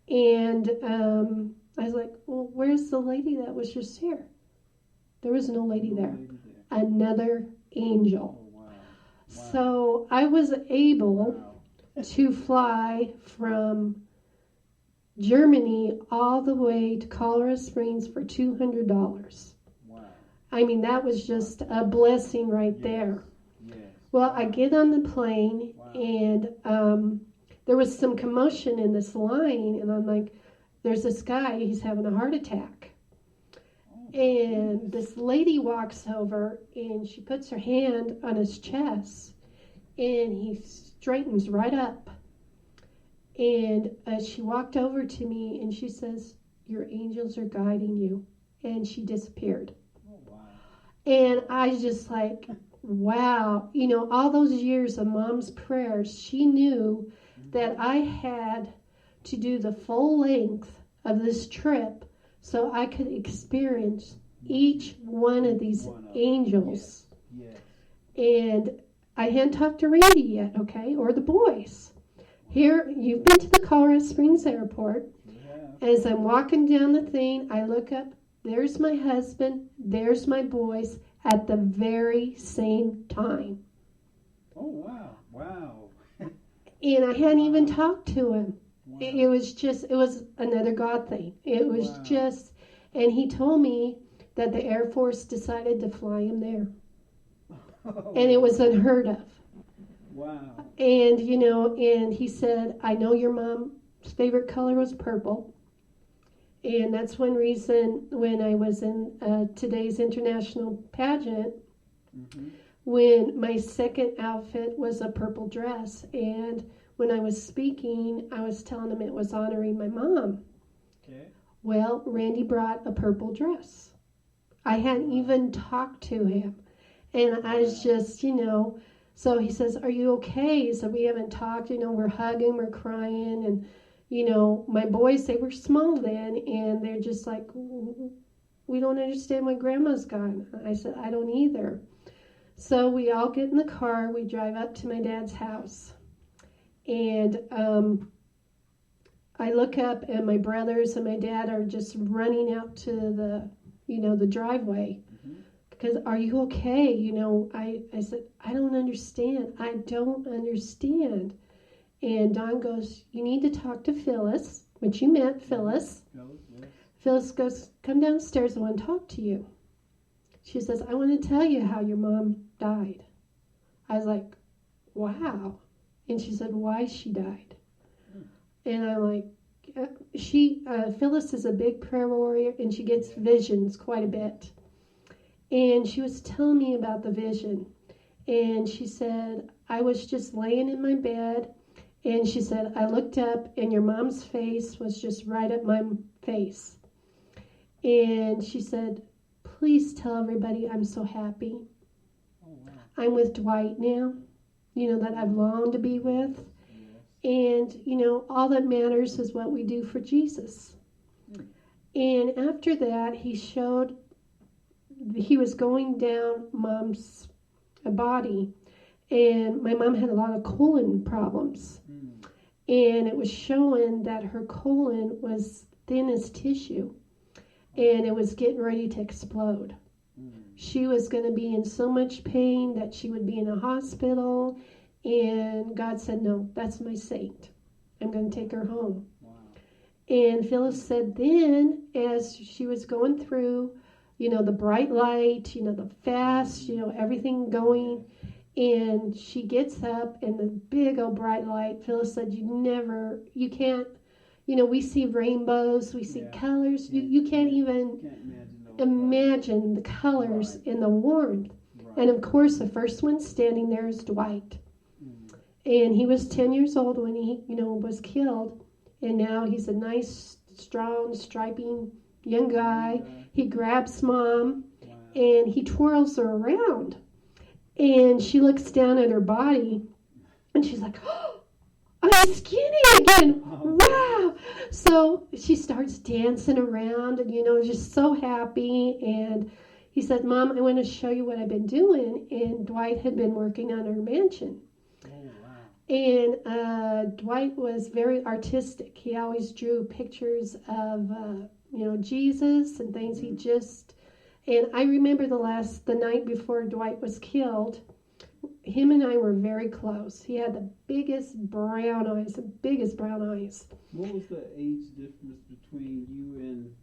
and I was like, well, where's the lady that was just here? There was no lady there. Another angel. Oh, wow. Wow. So I was able to fly from Germany all the way to Colorado Springs for $200. Wow. I mean, that was just a blessing right there. Yes. Well, I get on the plane, Wow. and there was some commotion in this line, and I'm like, there's this guy, he's having a heart attack. And this lady walks over, and she puts her hand on his chest, and he straightens right up. And she walked over to me, and she says, your angels are guiding you. And she disappeared. Oh, wow. And I was just like, wow. You know, all those years of Mom's prayers, she knew that I had to do the full length of this trip so I could experience each one of these angels. Yes. And I hadn't talked to Randy yet, okay, or the boys. Here, you've been to the Colorado Springs Airport. Yeah. As I'm walking down the thing, I look up. There's my husband. There's my boys at the very same time. Oh, wow. Wow. And I hadn't even talked to him. Wow. It was another God thing. It was just, and he told me that the Air Force decided to fly him there. Oh, And it was unheard of. wow. And, you know, and he said, I know your mom's favorite color was purple. And that's one reason when I was in today's international pageant, Mm-hmm. when my second outfit was a purple dress. And when I was speaking, I was telling him it was honoring my mom. Okay. Well, Randy brought a purple dress. I hadn't even talked to him. And I was just, you know, so he says, are you okay? So we haven't talked, you know, we're hugging, we're crying. And, you know, my boys, they were small then, and they're just like, we don't understand why Grandma's gone. I said, I don't either. So we all get in the car, we drive up to my dad's house. And I look up, and my brothers and my dad are just running out to the, you know, the driveway. Because, are you okay? You know, I said, I don't understand. I don't understand. And Don goes, you need to talk to Phyllis, which you met Phyllis. Phyllis goes, come downstairs, I want to talk to you. She says, I want to tell you how your mom died. I was like, wow. And she said, why she died. And I'm like, Phyllis is a big prayer warrior, and she gets visions quite a bit. And she was telling me about the vision. And she said, I was just laying in my bed, and she said, I looked up, and your mom's face was just right at my face. And she said, please tell everybody I'm so happy. Oh, wow. I'm with Dwight now, you know, that I've longed to be with. And, you know, all that matters is what we do for Jesus. And after that, he was going down Mom's body. And my mom had a lot of colon problems. And it was showing that her colon was thin as tissue. And it was getting ready to explode. She was going to be in so much pain that she would be in a hospital. And God said, no, that's my saint. I'm going to take her home. Wow. And Phyllis said then, as she was going through, you know, the bright light, you know, the fast, you know, everything going, and she gets up and the big old bright light, Phyllis said, you can't, you know, we see rainbows, we see colors. You can't even imagine the colors and the warmth. And of course, the first one standing there is Dwight. And he was 10 years old when he, you know, was killed. And now he's a nice, strong, striping young guy. He grabs Mom and he twirls her around. And she looks down at her body, and she's like, oh, I'm skinny again. Wow. So she starts dancing around and, just so happy. And he said, Mom, I want to show you what I've been doing. And Dwight had been working on her mansion. Oh, wow. And Dwight was very artistic. He always drew pictures of, Jesus and things. And I remember the night before Dwight was killed, him and I were very close. He had the biggest brown eyes. What was the age difference between you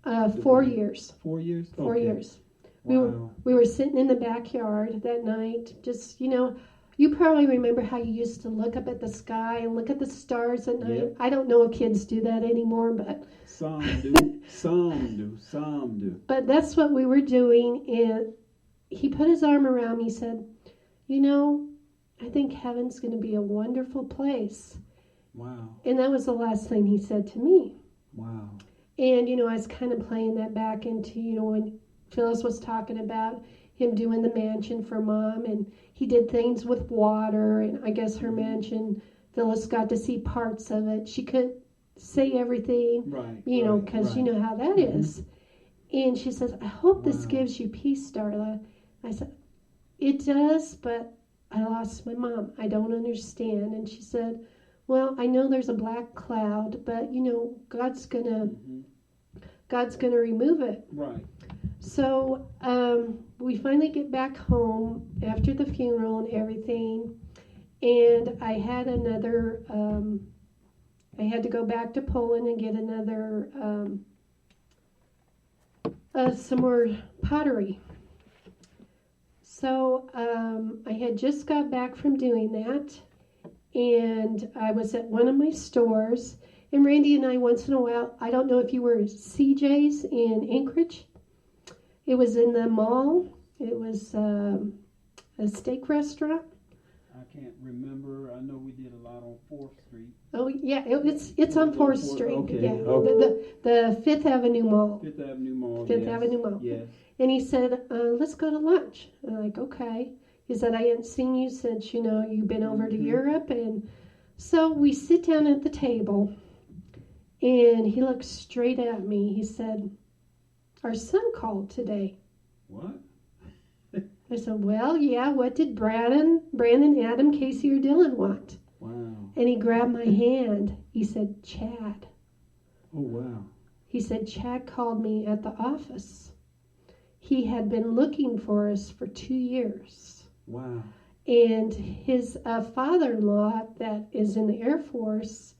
and 4 years. 4 years? 4 years. Wow. We were sitting in the backyard that night, just, you probably remember how you used to look up at the sky and look at the stars at night. Yep. I don't know if kids do that anymore, but Some do. But that's what we were doing, and he put his arm around me and said, I think heaven's going to be a wonderful place. Wow. And that was the last thing he said to me. Wow. And, I was kind of playing that back into, when Phyllis was talking about him doing the mansion for Mom, and he did things with water, and I guess her mansion, Phyllis got to see parts of it. She couldn't say everything, right, because you know how that is. And she says, I hope this gives you peace, Darla. I said, it does, but I lost my mom. I don't understand. And she said, well, I know there's a black cloud, but, God's gonna remove it. Right. So we finally get back home after the funeral and everything, and I had I had to go back to Poland and get another, some more pottery. So I had just got back from doing that, and I was at one of my stores, and Randy and I, once in a while, I don't know if you were at CJ's in Anchorage. It was in the mall. It was a steak restaurant. I can't remember. I know we did a lot on 4th Street. Oh, yeah, it's on 4th Street. Okay. Yeah, Okay. The 5th Avenue Mall. 5th Avenue Mall. Fifth Avenue Mall. Yes. And he said, let's go to lunch. I'm like, okay. He said, I hadn't seen you since, you've been over to Europe. And so we sit down at the table, and he looked straight at me. He said, our son called today. What? I said, well, yeah, what did Brandon, Adam, Casey, or Dylan want? Wow. And he grabbed my hand. He said, Chad. Oh, wow. He said, Chad called me at the office. He had been looking for us for 2 years. Wow. And his father-in-law that is in the Air Force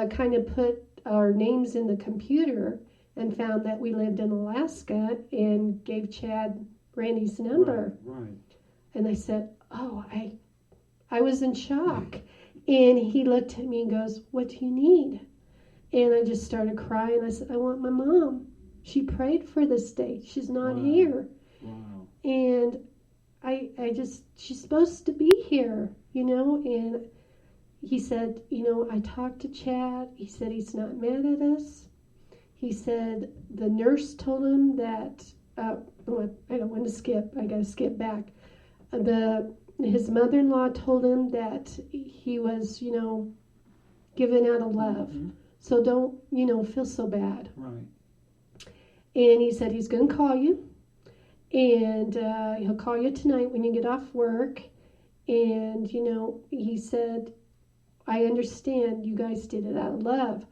kind of put our names in the computer and found that we lived in Alaska and gave Chad Randy's number. Right. And I said, oh, I was in shock. And he looked at me and goes, what do you need? And I just started crying. I said, I want my mom. She prayed for this day. She's not here. Wow. And she's supposed to be here, and he said, I talked to Chad. He said he's not mad at us. He said the nurse told him that, I don't want to skip. I got to skip back. His mother-in-law told him that he was, giving out of love. Mm-hmm. So don't, feel so bad. Right. And he said he's going to call you. And he'll call you tonight when you get off work. And, he said, I understand you guys did it out of love.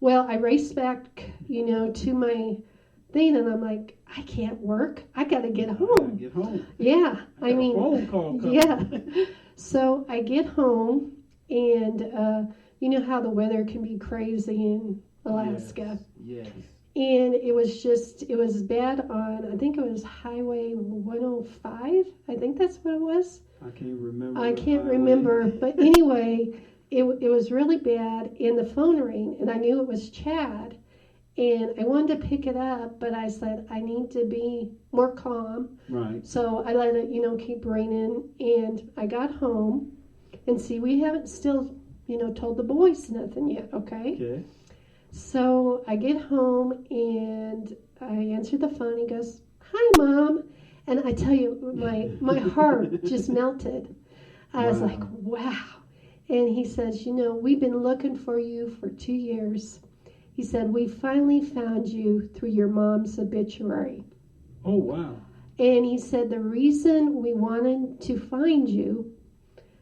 Well, I raced back, to my thing, and I'm like, I can't work. I got to get home. Yeah. I mean, phone call coming. Yeah. So I get home, and you know how the weather can be crazy in Alaska. Yes. And it was bad on, I think it was Highway 105. I think that's what it was. I can't remember. But anyway, it was really bad, and the phone rang, and I knew it was Chad. And I wanted to pick it up, but I said, I need to be more calm. Right. So I let it, keep ringing. And I got home, and see, we haven't still, told the boys nothing yet, okay? Okay. So I get home, and I answer the phone. He goes, hi, Mom. And I tell you, my heart just melted. I was Wow. like, wow. And he says, we've been looking for you for 2 years. He said, we finally found you through your mom's obituary. Oh, wow. And he said, the reason we wanted to find you,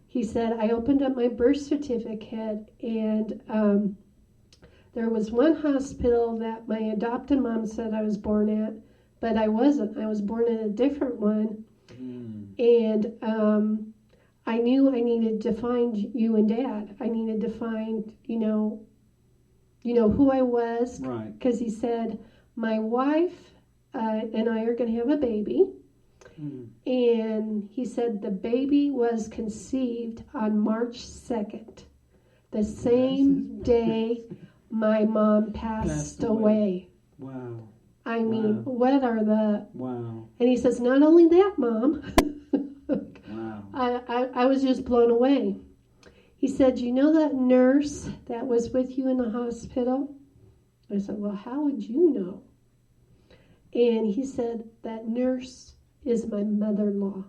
he said, I opened up my birth certificate, and there was one hospital that my adopted mom said I was born at, but I wasn't. I was born at a different one. And I knew I needed to find you and Dad. I needed to find, who I was. Right. Because he said, my wife and I are going to have a baby. And he said the baby was conceived on March 2nd, the same day my mom passed away. Wow. I mean, Wow. what are the... Wow. And he says, not only that, Mom, Wow. I was just blown away. He said, you know that nurse that was with you in the hospital? I said, well, how would you know? And he said, that nurse is my mother-in-law.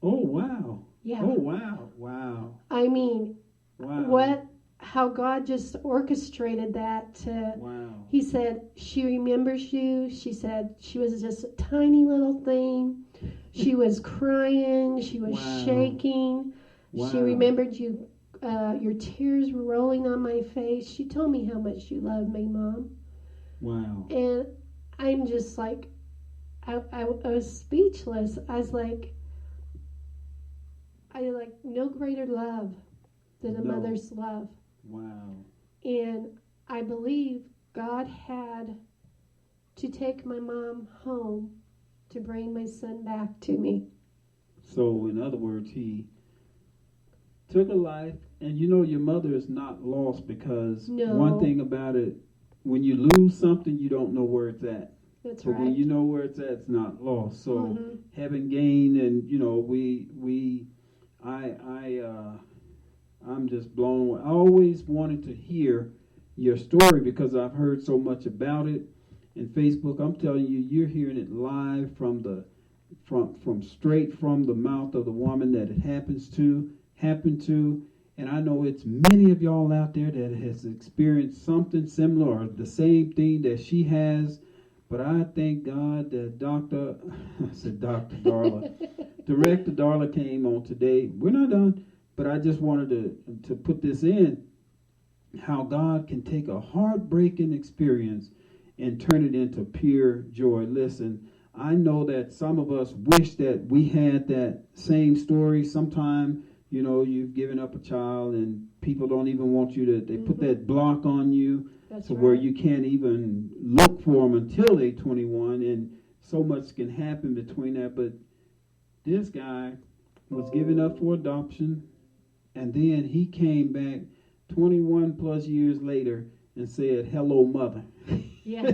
Oh, wow. Yeah. Oh, wow. Wow. I mean, Wow. how God just orchestrated that to... Wow. He said, she remembers you. She said she was just a tiny little thing. She was crying. She was Wow. shaking. Wow. She remembered you. Your tears were rolling on my face. She told me how much you loved me, Mom. Wow. And I'm just like, I was speechless. I was like, no greater love than a No. mother's love. Wow. And I believe God had to take my mom home to bring my son back to me. So, in other words, he took a life, and your mother is not lost, because No. one thing about it, when you lose something, you don't know where it's at. That's But right. when you know where it's at, it's not lost. So, Mhm. having gained, and I'm just blown away. I always wanted to hear your story because I've heard so much about it. And Facebook, I'm telling you, you're hearing it live from straight from the mouth of the woman that it happened to. And I know it's many of y'all out there that has experienced something similar or the same thing that she has. But I thank God that Dr. Darla, Director Darla came on today. We're not done, but I just wanted to put this in, how God can take a heartbreaking experience and turn it into pure joy. Listen, I know that some of us wish that we had that same story. Sometime, you've given up a child and people don't even want you to, they put that block on you. That's to right. where you can't even look for them until they're 21, and so much can happen between that. But this guy was given up for adoption, and then he came back 21 plus years later and said, hello, mother. Yeah.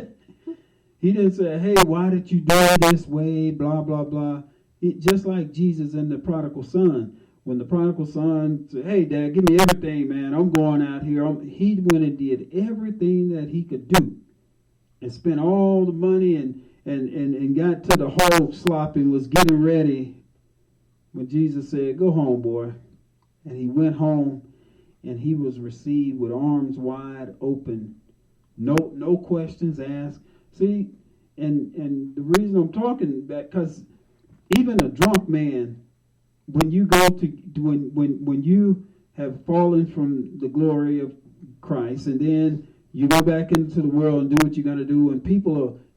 He didn't say, hey, why did you do it this way, blah, blah, blah. Just like Jesus and the prodigal son. When the prodigal son said, hey, Dad, give me everything, man. I'm going out here. He went and did everything that he could do and spent all the money and got to the hog slop and was getting ready when Jesus said, go home, boy. And he went home, and he was received with arms wide open. No questions asked. See, and the reason I'm talking that, because even a drunk man, when you go to when you have fallen from the glory of Christ, and then you go back into the world and do what you got to do, and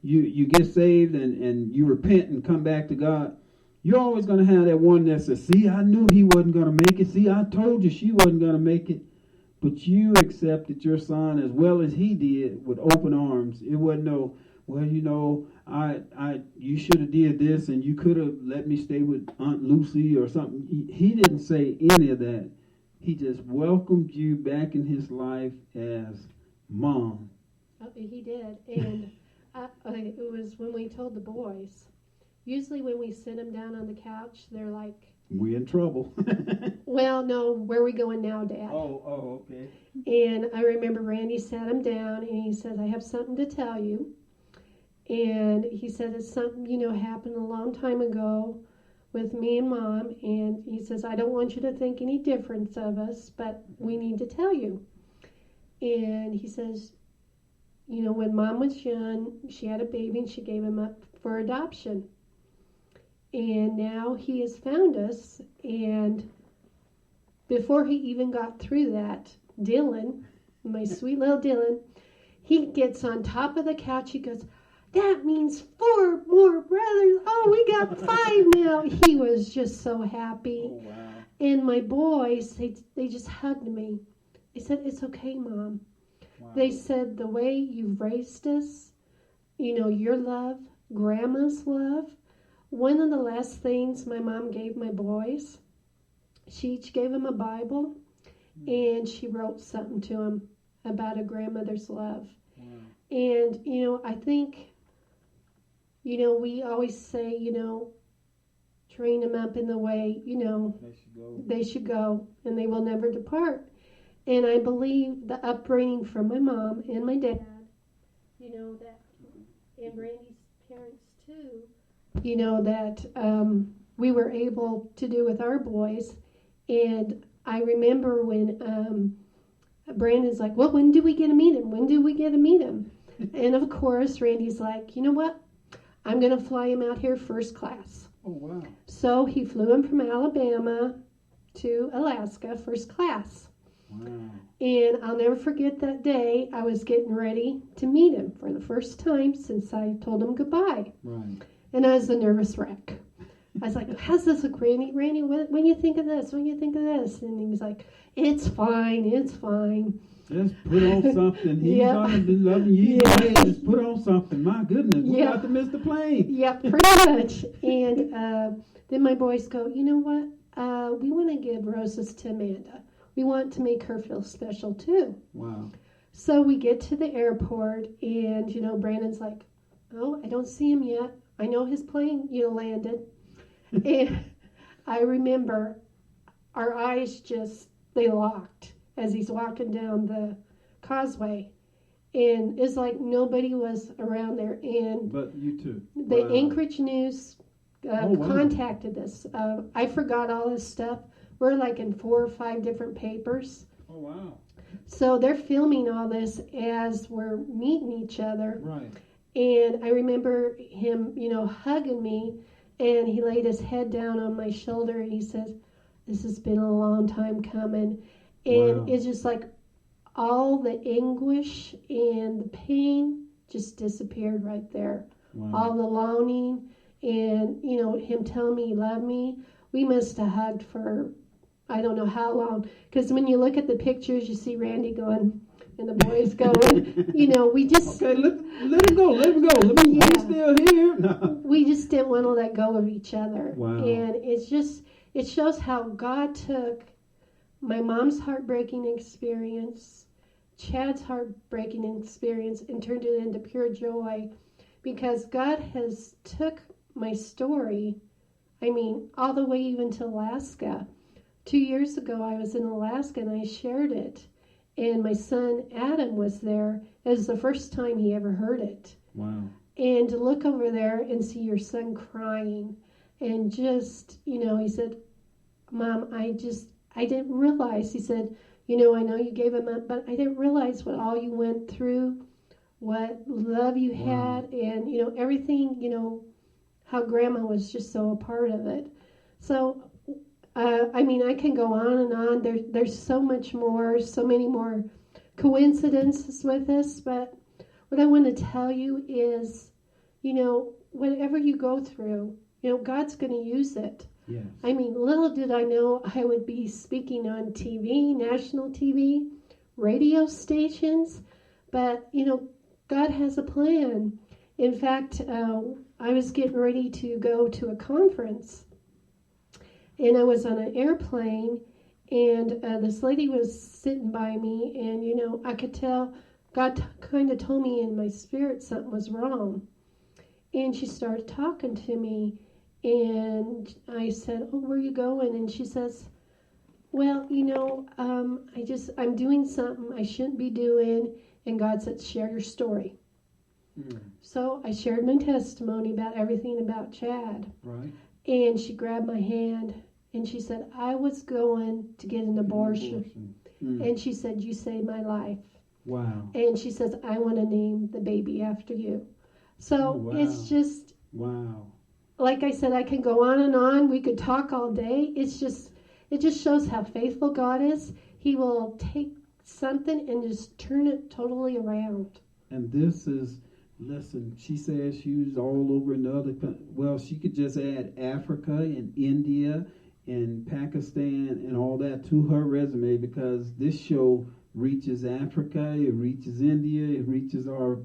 you get saved and you repent and come back to God, you're always going to have that one that says, see, I knew he wasn't going to make it. See, I told you she wasn't going to make it. But you accepted your son as well as he did with open arms. It wasn't no, well, you should have did this, and you could have let me stay with Aunt Lucy or something. He didn't say any of that. He just welcomed you back in his life as Mom. He did. And it was when we told the boys. Usually when we sit them down on the couch, they're like, we're in trouble. well, no, where are we going now, Dad? Oh, okay. And I remember Randy sat him down, and he said, I have something to tell you. And he said it's something, happened a long time ago with me and Mom. And he says, I don't want you to think any difference of us, but we need to tell you. And he says, when Mom was young, she had a baby and she gave him up for adoption. And now he has found us. And before he even got through that, Dylan, my sweet little Dylan, he gets on top of the couch. He goes, that means 4 more brothers. Oh, we got 5 now. He was just so happy. Oh, wow. And my boys, they just hugged me. They said, it's okay, Mom. Wow. They said, the way you've raised us, your love, Grandma's love. One of the last things my mom gave my boys, she each gave them a Bible, and she wrote something to them about a grandmother's love. Wow. And, I think, we always say, train them up in the way, they should go, and they will never depart. And I believe the upbringing from my mom and my dad, that, and Randy's parents too, that we were able to do with our boys. And I remember when Brandon's like, well, when do we get to meet him? When do we get to meet him? And of course, Randy's like, you know what? I'm going to fly him out here first class. Oh, wow. So he flew him from Alabama to Alaska first class. Wow. And I'll never forget that day. I was getting ready to meet him for the first time since I told him goodbye. Right. And I was a nervous wreck. I was like, how's this look, Randy? Randy, when you think of this? When you think of this? And he was like, it's fine. Just put on something. He's already been loving you. Yeah. Just put on something. My goodness, we got to miss the plane. Yep, pretty much. And then my boys go, you know what? We want to give roses to Amanda. We want to make her feel special too. Wow. So we get to the airport, and Brandon's like, oh, I don't see him yet. I know his plane, landed. And I remember our eyes they locked as he's walking down the causeway. And it's like nobody was around there. And but you too. The Wow. Anchorage News contacted us. I forgot all this stuff. We're like in 4 or 5 different papers. Oh, wow. So they're filming all this as we're meeting each other. Right. And I remember him, hugging me, and he laid his head down on my shoulder, and he says, this has been a long time coming. And wow. It's just like all the anguish and the pain just disappeared right there. Wow. All the longing and, him telling me he loved me. We must have hugged for I don't know how long. Because when you look at the pictures, you see Randy going and the boys going. We just... Okay, let him go. He's still here. No. We just didn't want to let go of each other. Wow. And it shows how God took my mom's heartbreaking experience, Chad's heartbreaking experience, and turned it into pure joy. Because God has took my story, all the way even to Alaska. 2 years ago, I was in Alaska and I shared it. And my son, Adam, was there. It was the first time he ever heard it. Wow. And to look over there and see your son crying and just, he said, Mom, I didn't realize. He said, I know you gave him up, but I didn't realize what all you went through, what love you had, and, everything, how Grandma was just so a part of it. So, I can go on and on. There's so much more, so many more coincidences with this, but what I want to tell you is, whatever you go through, God's going to use it. Yes. Little did I know I would be speaking on TV, national TV, radio stations, but, God has a plan. In fact, I was getting ready to go to a conference, and I was on an airplane, and this lady was sitting by me, and, I could tell God kind of told me in my spirit something was wrong. And she started talking to me, and I said, oh, where are you going? And she says, well, I'm doing something I shouldn't be doing. And God said, share your story. Mm. So I shared my testimony about everything about Chad. Right. And she grabbed my hand and she said, I was going to get an abortion. And she said, you saved my life. Wow. And she says, I want to name the baby after you. So wow. it's just, wow. Like I said, I can go on and on. We could talk all day. It just shows how faithful God is. He will take something and just turn it totally around. And this is, listen, she says she was all over in the other, well, she could just add Africa and India and Pakistan and all that to her resume, because this show reaches Africa, it reaches India, it reaches our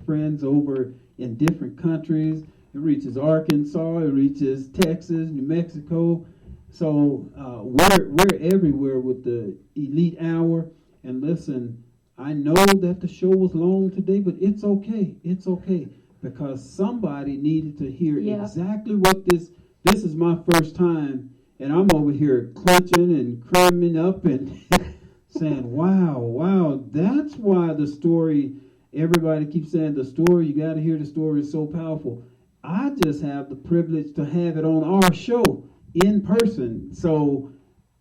friends over in different countries, it reaches Arkansas, it reaches Texas, New Mexico. So we're everywhere with the Elite Hour. And listen, I know that the show was long today, but it's okay. It's okay, because somebody needed to hear exactly what this is my first time, and I'm over here clutching and cramming up and saying, wow, that's why the story, everybody keeps saying the story, you got to hear the story, is so powerful. I just have the privilege to have it on our show in person. So,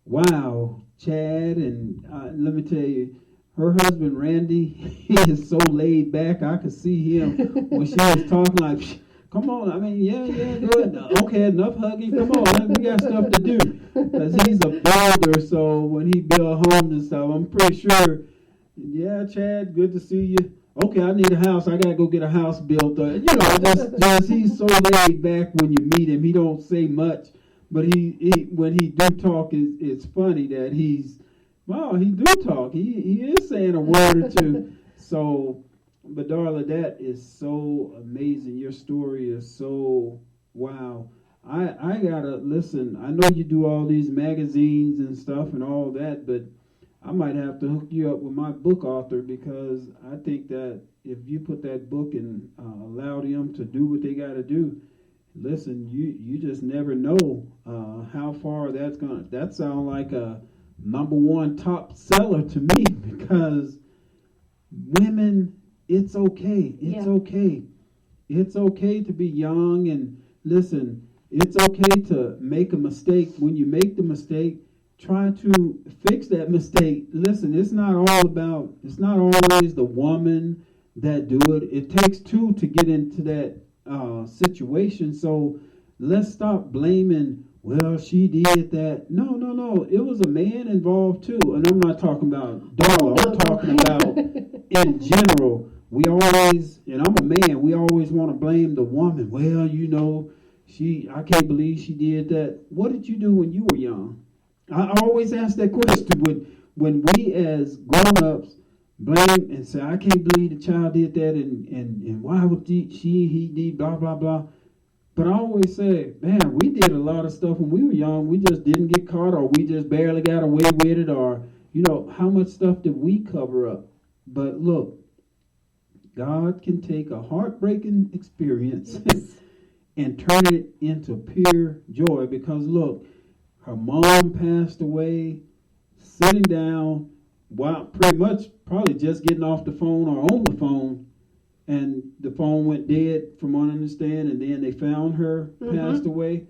wow, Chad, and let me tell you, her husband, Randy, he is so laid back. I could see him when she was talking like, come on, I mean, yeah, good. Okay, enough hugging. Come on, we got stuff to do. Because he's a builder, so when he build homes and stuff, I'm pretty sure, yeah, Chad, good to see you. Okay, I need a house. I got to go get a house built. Just he's so laid back when you meet him. He don't say much, but he when he do talk, it's funny that he do talk. He is saying a word or two. So, but Darla, that is so amazing. Your story is so wow. I gotta listen. I know you do all these magazines and stuff and all that, but I might have to hook you up with my book author, because I think that if you put that book and allow them to do what they got to do, listen, you just never know how far that's gonna. That sounds like a #1 top seller to me, because women, it's okay. It's okay. It's okay to be young, and listen, it's okay to make a mistake. When you make the mistake, try to fix that mistake. Listen, it's not always the woman that do it. It takes two to get into that situation. So let's stop blaming, well, she did that. No. It was a man involved too. And I'm not talking about Darla. I'm talking about in general. We always, and I'm a man, we always want to blame the woman. Well, I can't believe she did that. What did you do when you were young? I always ask that question when we as grown-ups blame and say, I can't believe the child did that, and why would he did blah, blah, blah. But I always say, man, we did a lot of stuff when we were young. We just didn't get caught, or we just barely got away with it, or, how much stuff did we cover up? But look, God can take a heartbreaking experience and turn it into pure joy, because look, her mom passed away, sitting down, while pretty much probably just getting off the phone or on the phone, and the phone went dead, from what I understand, and then they found her, passed away.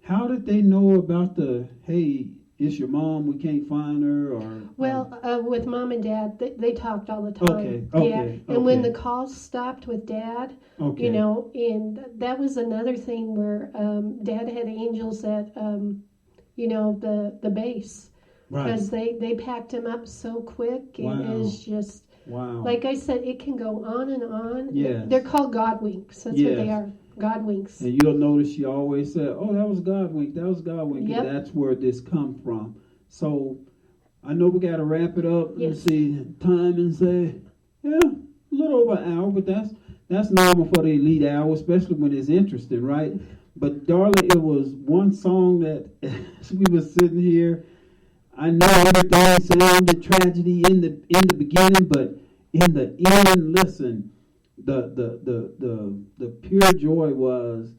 How did they know about hey, it's your mom, we can't find her? Or Well, with Mom and Dad, they talked all the time. Okay. And when the calls stopped with Dad, and that was another thing where Dad had angels at the base, because they packed him up so quick. Wow. It is just, like I said, it can go on and on. Yes. They're called God winks. That's what they are, God winks. And you'll notice she always said, oh, that was God wink, that was God wink. Yep. And that's where this come from. So I know we got to wrap it up. Yes. Let's see time and say, a little over an hour, but that's normal for the Elite Hour, especially when it's interesting, right? But Darla, it was one song that as we were sitting here, I know everything sounded tragedy in the beginning, but in the end, listen, the pure joy was,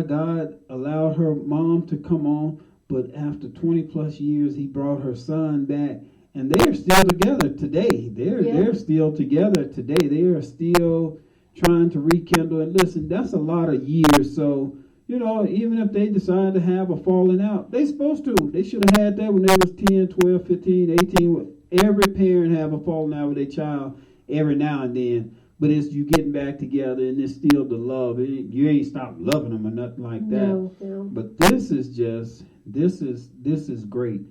God allowed her mom to come on, but after 20 plus years, he brought her son back, and they are still together today. They're still together today. They are still trying to rekindle. And listen, that's a lot of years. So, even if they decide to have a falling out, they supposed to. They should have had that when they was 10, 12, 15, 18. Every parent have a falling out with their child every now and then. But it's you getting back together, and it's still the love. You ain't stopped loving them or nothing like that. No. But this is great.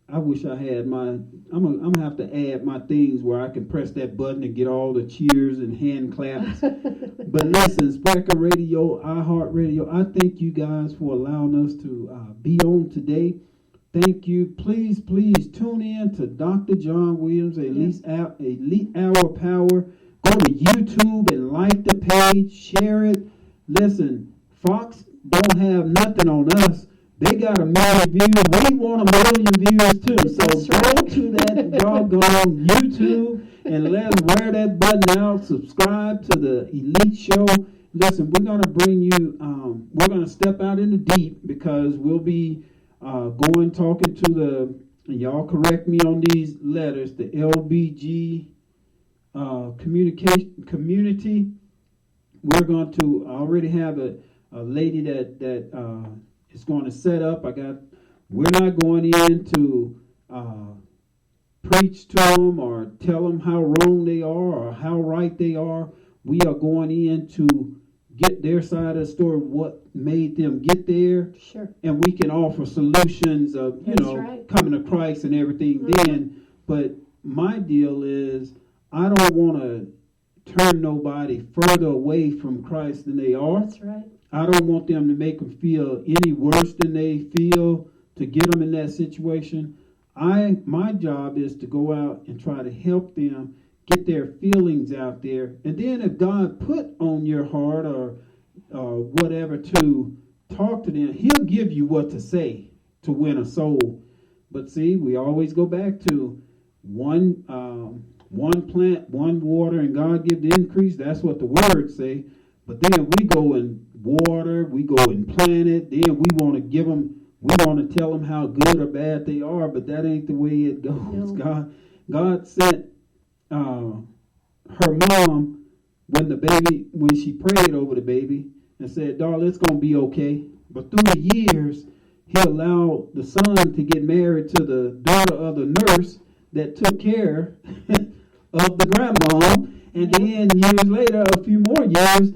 I wish I had I'm gonna have to add my things where I can press that button and get all the cheers and hand claps. But listen, Spreaker Radio, iHeartRadio, I thank you guys for allowing us to be on today. Thank you. Please tune in to Dr. John Williams, Elite Hour Power. Go to YouTube and like the page, share it. Listen, Fox don't have nothing on us. They got 1 million views. We want 1 million views too. So go to that doggone YouTube and let's wear that button out. Subscribe to the Elite Show. Listen, we're going to bring you, we're going to step out in the deep because we'll be talking to and y'all correct me on these letters, the LBG community. We're going to already have a lady that is going to set up. We're not going in to preach to them or tell them how wrong they are or how right they are. We are going in to get their side of the story, what made them get there. Sure. And we can offer solutions of, coming to Christ and everything then. But my deal is I don't want to turn nobody further away from Christ than they are. That's right. I don't want them to make them feel any worse than they feel to get them in that situation. My job is to go out and try to help them get their feelings out there. And then if God put on your heart or whatever to talk to them, he'll give you what to say to win a soul. But see, we always go back to one plant, one water, and God give the increase. That's what the words say. But then we go and water, we go and plant it. Then we want to tell them how good or bad they are. But that ain't the way it goes. No. God sent her mom when she prayed over the baby and said, "Darling, it's gonna be okay." But through the years, he allowed the son to get married to the daughter of the nurse that took care of the grandma. And then years later, a few more years,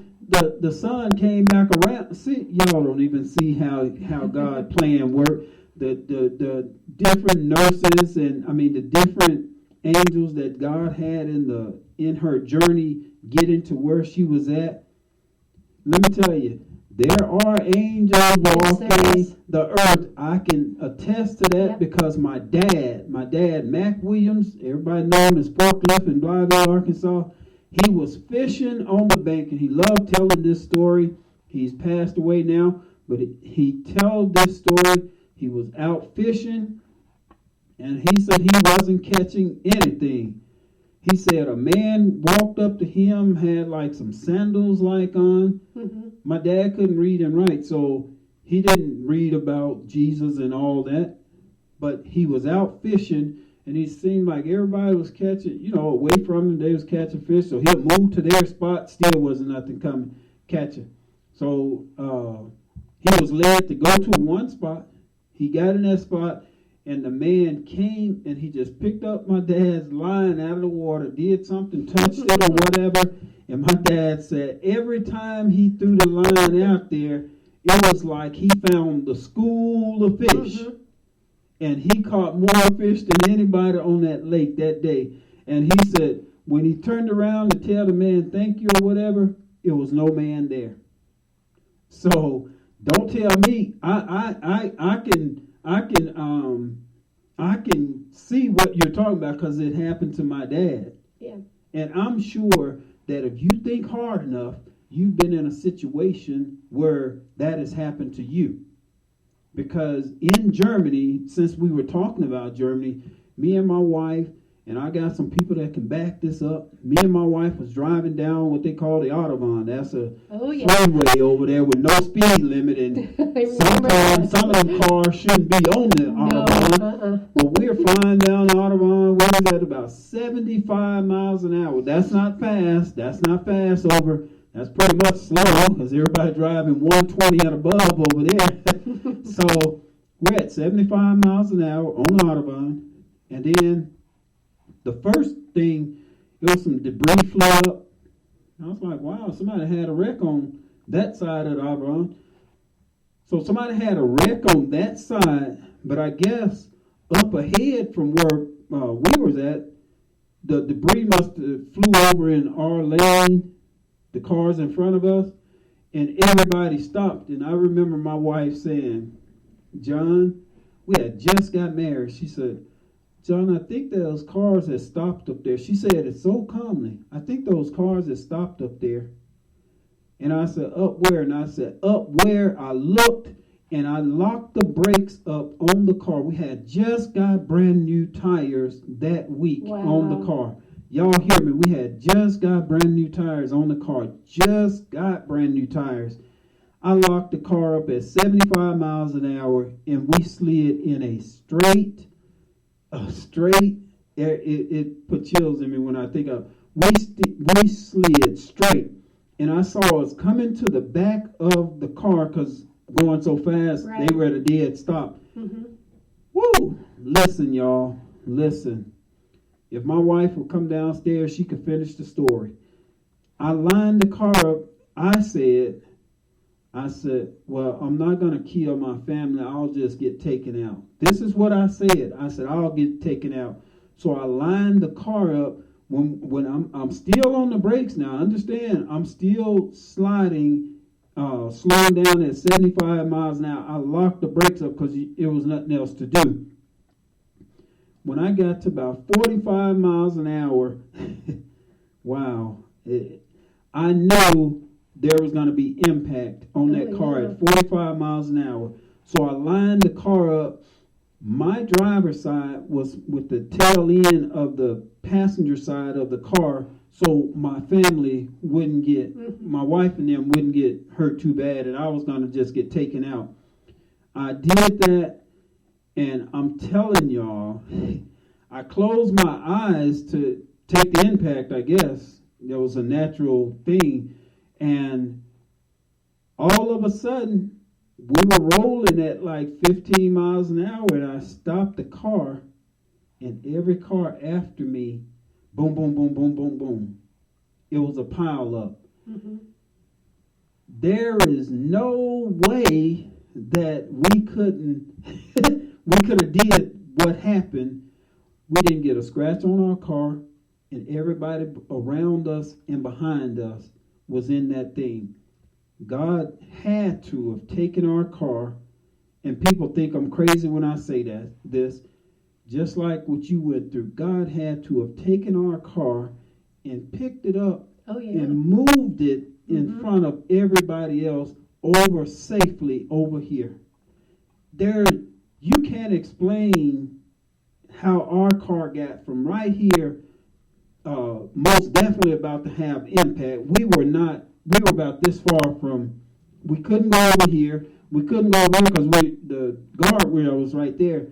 the son came back around. See, y'all don't even see how God plan work. The different nurses and the different angels that God had in her journey getting to where she was at. Let me tell you, there are angels walking the earth. I can attest to that because my dad, Mac Williams, everybody know him as Forklift in Blytheville, Arkansas. He was fishing on the bank, and he loved telling this story. He's passed away now, but he told this story. He was out fishing, and he said he wasn't catching anything. He said a man walked up to him, had like some sandals like on. Mm-hmm. My dad couldn't read and write, so he didn't read about Jesus and all that. But he was out fishing, and he seemed like everybody was catching, away from him. They was catching fish, so he'll move to their spot. Still wasn't nothing coming catching. So he was led to go to one spot. He got in that spot. And the man came and he just picked up my dad's line out of the water, did something, touched it or whatever. And my dad said every time he threw the line out there, it was like he found the school of fish. Mm-hmm. And he caught more fish than anybody on that lake that day. And he said when he turned around to tell the man thank you or whatever, it was no man there. So don't tell me I can see what you're talking about because it happened to my dad. Yeah. And I'm sure that if you think hard enough, you've been in a situation where that has happened to you. Because in Germany, since we were talking about Germany, me and my wife And I got some people that can back this up. Me and my wife was driving down what they call the Autobahn. That's a freeway over there with no speed limit. And sometimes some of them cars shouldn't be on the Autobahn. But we're flying down the Autobahn. What is that? About 75 miles an hour. That's not fast. That's not fast over. That's pretty much slow because everybody driving 120 and above over there. So we're at 75 miles an hour on the Autobahn. And then the first thing, there was some debris flew up. I was like, wow, somebody had a wreck on that side of the Autobahn. So somebody had a wreck on that side, but I guess up ahead from where we was at, the debris must have flew over in our lane, the cars in front of us, and everybody stopped. And I remember my wife saying, John, we had just got married. She said, John, I think those cars that stopped up there. She said it so calmly. I think those cars that stopped up there. And I said, up where? And I said, up where? I looked and I locked the brakes up on the car. We had just got brand new tires that week on the car. Y'all hear me? We had just got brand new tires on the car. Just got brand new tires. I locked the car up at 75 miles an hour and we slid in a straight, it put chills in me when I think of, we slid straight. And I saw us coming to the back of the car because going so fast, they were at a dead stop. Mm-hmm. Woo! Listen, y'all. Listen. If my wife would come downstairs, she could finish the story. I lined the car up. I said, well, I'm not going to kill my family. I'll just get taken out. This is what I said. I said, I'll get taken out. So I lined the car up. When I'm still on the brakes now, understand, I'm still sliding, slowing down at 75 miles an hour. I locked the brakes up because it was nothing else to do. When I got to about 45 miles an hour, wow, I know there was going to be impact on that car at 45 miles an hour. So I lined the car up. My driver's side was with the tail end of the passenger side of the car, so my family wouldn't get, my wife and them wouldn't get hurt too bad, and I was going to just get taken out. I did that, and I'm telling y'all, I closed my eyes to take the impact, I guess. That was a natural thing. And all of a sudden, we were rolling at like 15 miles an hour, and I stopped the car, and every car after me, boom, boom, boom, boom, boom, boom. It was a pile up. Mm-hmm. There is no way that we could have did what happened. We didn't get a scratch on our car, and everybody around us and behind us was in that thing. God had to have taken our car, and people think I'm crazy when I say this, just like what you went through. God had to have taken our car and picked it up and moved it in front of everybody else safely over here. You can't explain how our car got from right here, most definitely about to have impact. We were about this far from, we couldn't go over here. We couldn't go over here because the guardrail was right there.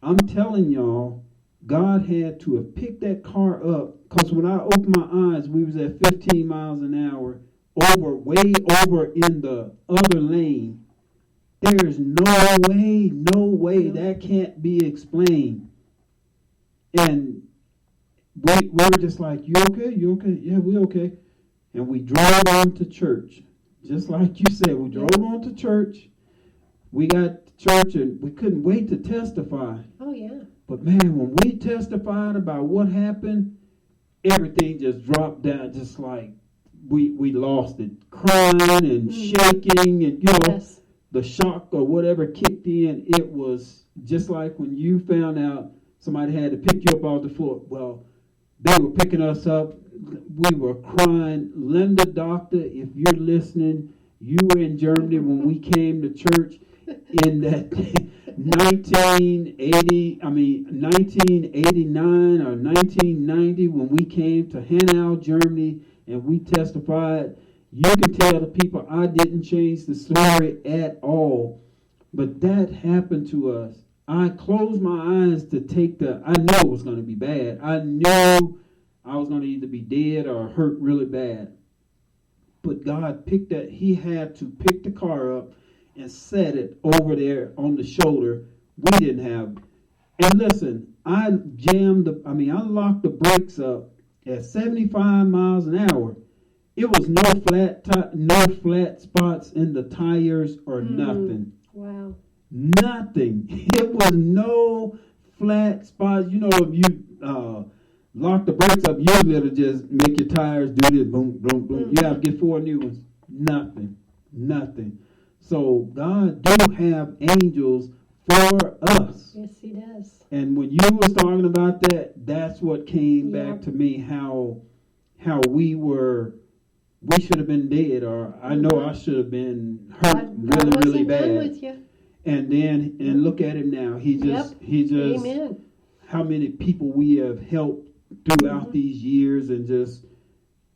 I'm telling y'all, God had to have picked that car up, because when I opened my eyes, we was at 15 miles an hour, way over in the other lane. There's no way that can't be explained. And we were just like, you okay? You okay? Yeah, we okay. And we drove on to church. Just like you said, we drove on to church. We got to church and we couldn't wait to testify. Oh, yeah. But man, when we testified about what happened, everything just dropped down, just like we lost it. Crying and shaking and, the shock or whatever kicked in. It was just like when you found out somebody had to pick you up off the floor. Well, they were picking us up. We were crying. Linda Doctor, if you're listening, you were in Germany when we came to church in that 1989 or 1990 when we came to Hanau, Germany, and we testified. You can tell the people I didn't change the story at all. But that happened to us. I closed my eyes to I knew it was going to be bad. I knew I was going to either be dead or hurt really bad. But God He had to pick the car up and set it over there on the shoulder. We didn't have. And listen, I locked the brakes up at 75 miles an hour. It was no flat spots in the tires or nothing. Wow. Nothing. It was no flat spots. You know, if you lock the brakes up, usually it'll just make your tires do this, boom, boom, boom. You have to get 4 new ones. Nothing. So God do have angels for us. Yes, He does. And when you was talking about that, that's what came back to me. How we should have been dead, or I know I should have been hurt really bad. Done with you. And look at him now. He just Amen. How many people we have helped throughout these years, and just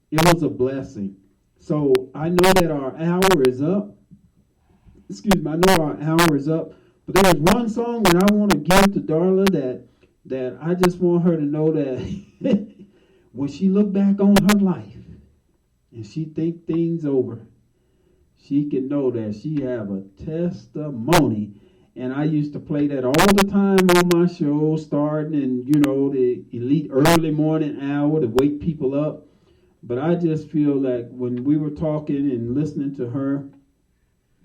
it was a blessing. So I know that our hour is up. I know our hour is up. But there was one song that I want to give to Darla that I just want her to know that when she look back on her life and she think things over, she can know that she have a testimony. And I used to play that all the time on my show, starting in, the elite early morning hour to wake people up. But I just feel like when we were talking and listening to her,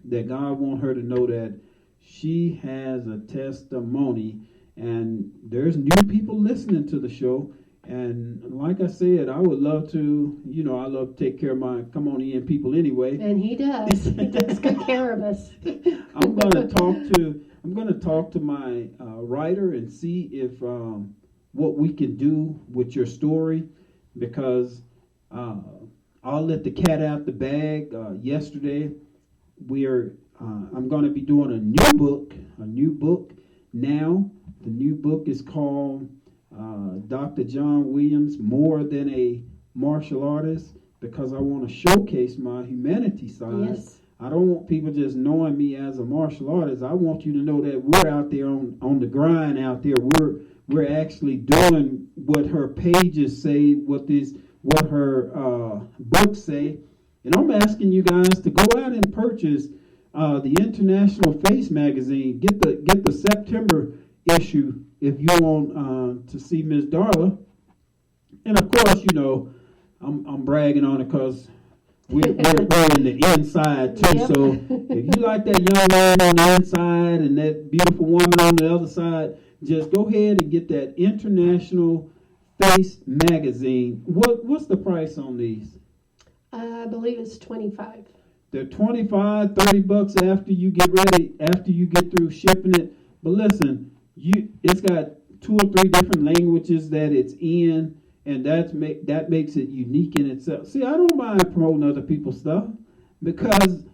that God wants her to know that she has a testimony, and there's new people listening to the show. And like I said, I would love to, I love to take care of my come on in people anyway. And He does. He takes good care of us. I'm going to talk to my writer and see if what we can do with your story, because I'll let the cat out the bag. Yesterday, I'm going to be doing a new book now. The new book is called Dr. John Williams, More Than a Martial Artist, because I want to showcase my humanity side. Yes. I don't want people just knowing me as a martial artist. I want you to know that we're out there on the grind out there. We're actually doing what her pages say, what her books say. And I'm asking you guys to go out and purchase the International Face magazine. Get the September issue if you want to see Miss Darla. And of course, I'm bragging on it because we're in the inside too. Yep. So if you like that young man on the inside and that beautiful woman on the other side, just go ahead and get that International Face magazine. What's the price on these? I believe it's $25. They're $25, $30 after you get through shipping it. But listen, it's got 2 or 3 different languages that it's in, and that makes it unique in itself. See, I don't mind promoting other people's stuff, because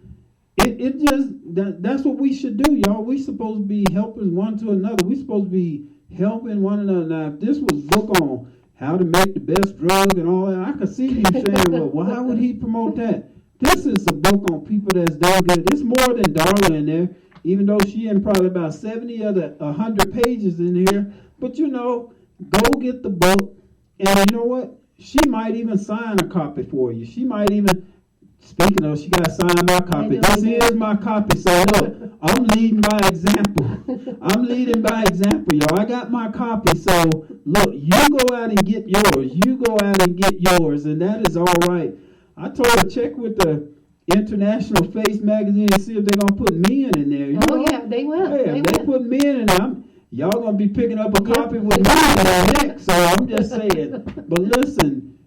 that's what we should do, y'all. We supposed to be helpers one to another. We supposed to be helping one another. Now, if this was a book on how to make the best drug and all that, I could see you saying, well, why would he promote that? This is a book on people that's done good. It's more than Darla in there, even though she in probably about 70 other 100 pages in here. But go get the book, and you know what? She might even sign a copy for you. She might even, speaking of, she got to sign my copy. This is my copy. So look, I'm leading by example. Y'all. I got my copy. So look, you go out and get yours. And that is all right. I told her check with the International Face magazine and see if they're gonna put men in there. Yeah, they will. Hey, if they put men in there, y'all gonna be picking up a copy with me next. So I'm just saying. But listen,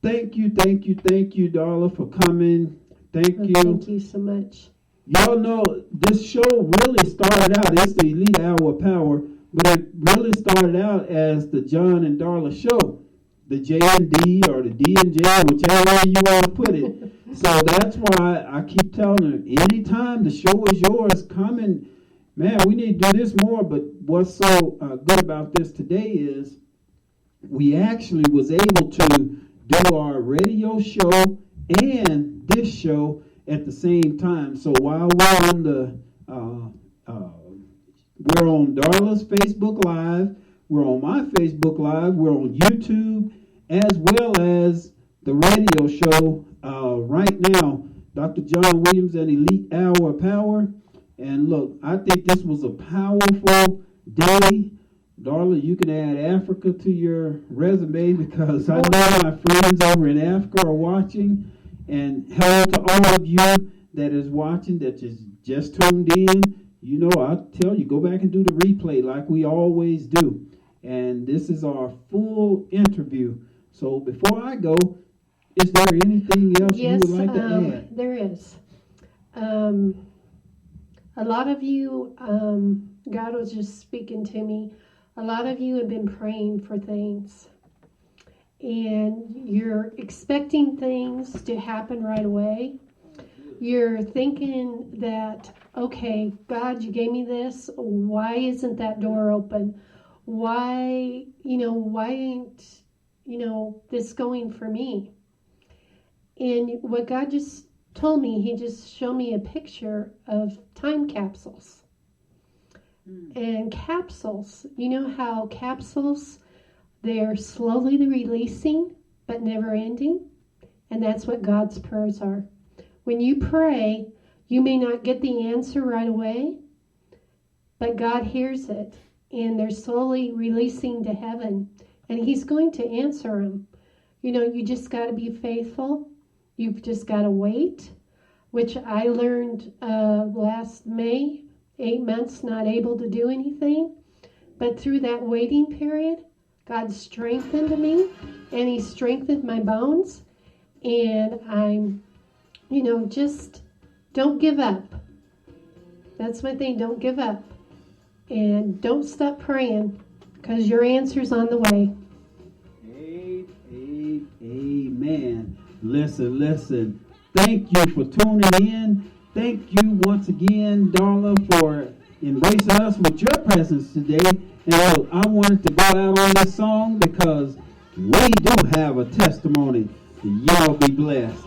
thank you, Darla, for coming. Thank you. Thank you so much. Y'all know this show really started out. It's the Elite Hour of Power, but it really started out as the John and Darla show. The J&D or the D&J, whichever way you want to put it. So that's why I keep telling her, anytime the show is yours, come and man, we need to do this more. But what's so good about this today is we actually was able to do our radio show and this show at the same time. So while we're on we're on Darla's Facebook Live, we're on my Facebook Live, we're on YouTube, as well as the radio show right now, Dr. John Williams and Elite Hour of Power. And look, I think this was a powerful day. Darla, you can add Africa to your resume because I know my friends over in Africa are watching. And hello to all of you that is watching, that just tuned in. You know, I tell you, go back and do the replay like we always do. And this is our full interview. So before I go, is there anything else you would like to add? There is. A lot of you, God was just speaking to me. A lot of you have been praying for things. And you're expecting things to happen right away. You're thinking that, okay, God, you gave me this. Why isn't that door open? Why ain't, this going for me? And what God just told me, he just showed me a picture of time capsules. And capsules, you know how capsules, they're slowly releasing, but never ending? And that's what God's prayers are. When you pray, you may not get the answer right away, but God hears it. And they're slowly releasing to heaven. And he's going to answer them. You just got to be faithful. You've just got to wait, which I learned last May, 8 months not able to do anything. But through that waiting period, God strengthened me, and he strengthened my bones. And I'm, just don't give up. That's my thing, don't give up. And don't stop praying, because your answer's on the way. Amen. Listen. Thank you for tuning in. Thank you once again, Darla, for embracing us with your presence today. And look, I wanted to go out on this song because we do have a testimony. Y'all be blessed.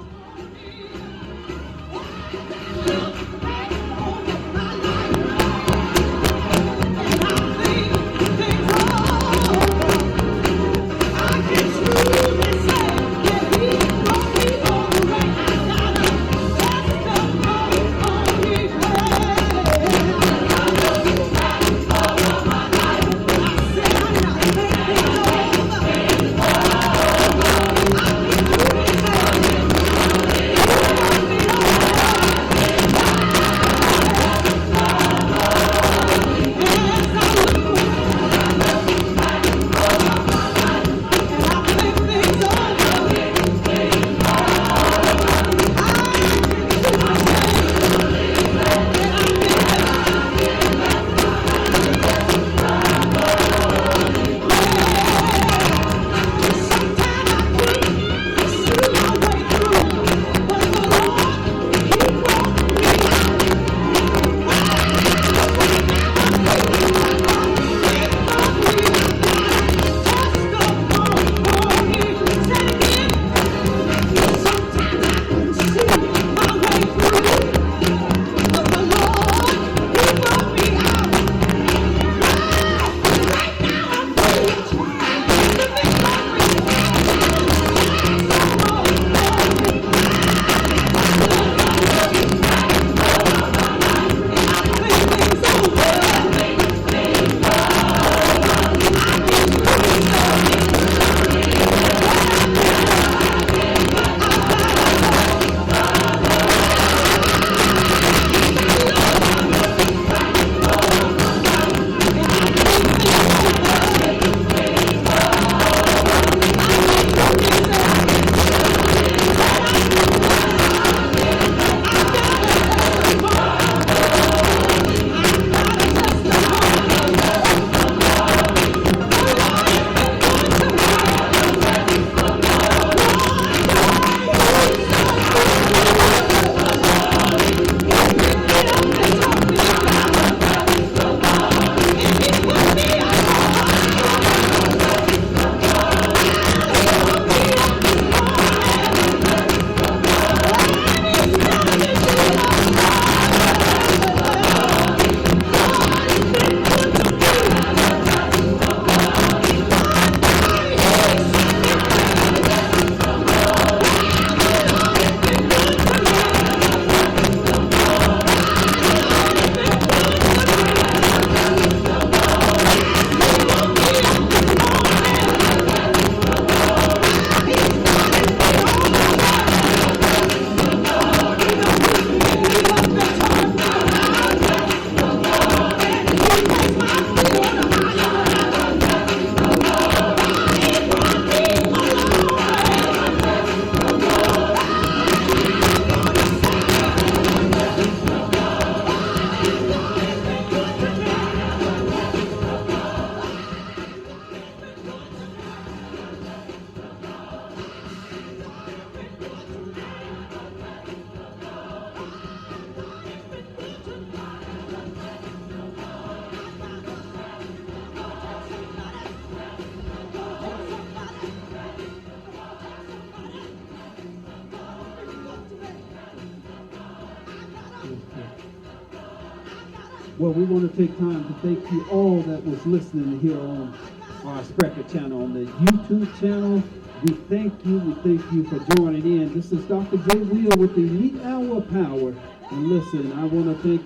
Well, we want to take time to thank you all that was listening here on our Sprecher channel, on the YouTube channel. We thank you for joining in. This is Dr. J. Wheel with the Elite Hour of Power. And listen, I want to thank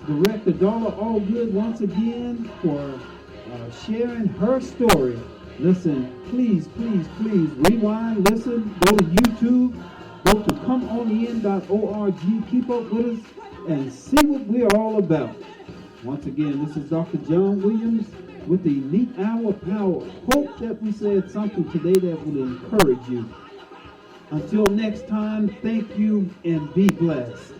Director Darla Allgood once again for sharing her story. Listen, please rewind, listen, go to YouTube, go to comeontheend.org, keep up with us, and see what we're all about. Once again, this is Dr. John Williams with the Elite Hour of Power. Hope that we said something today that will encourage you. Until next time, thank you and be blessed.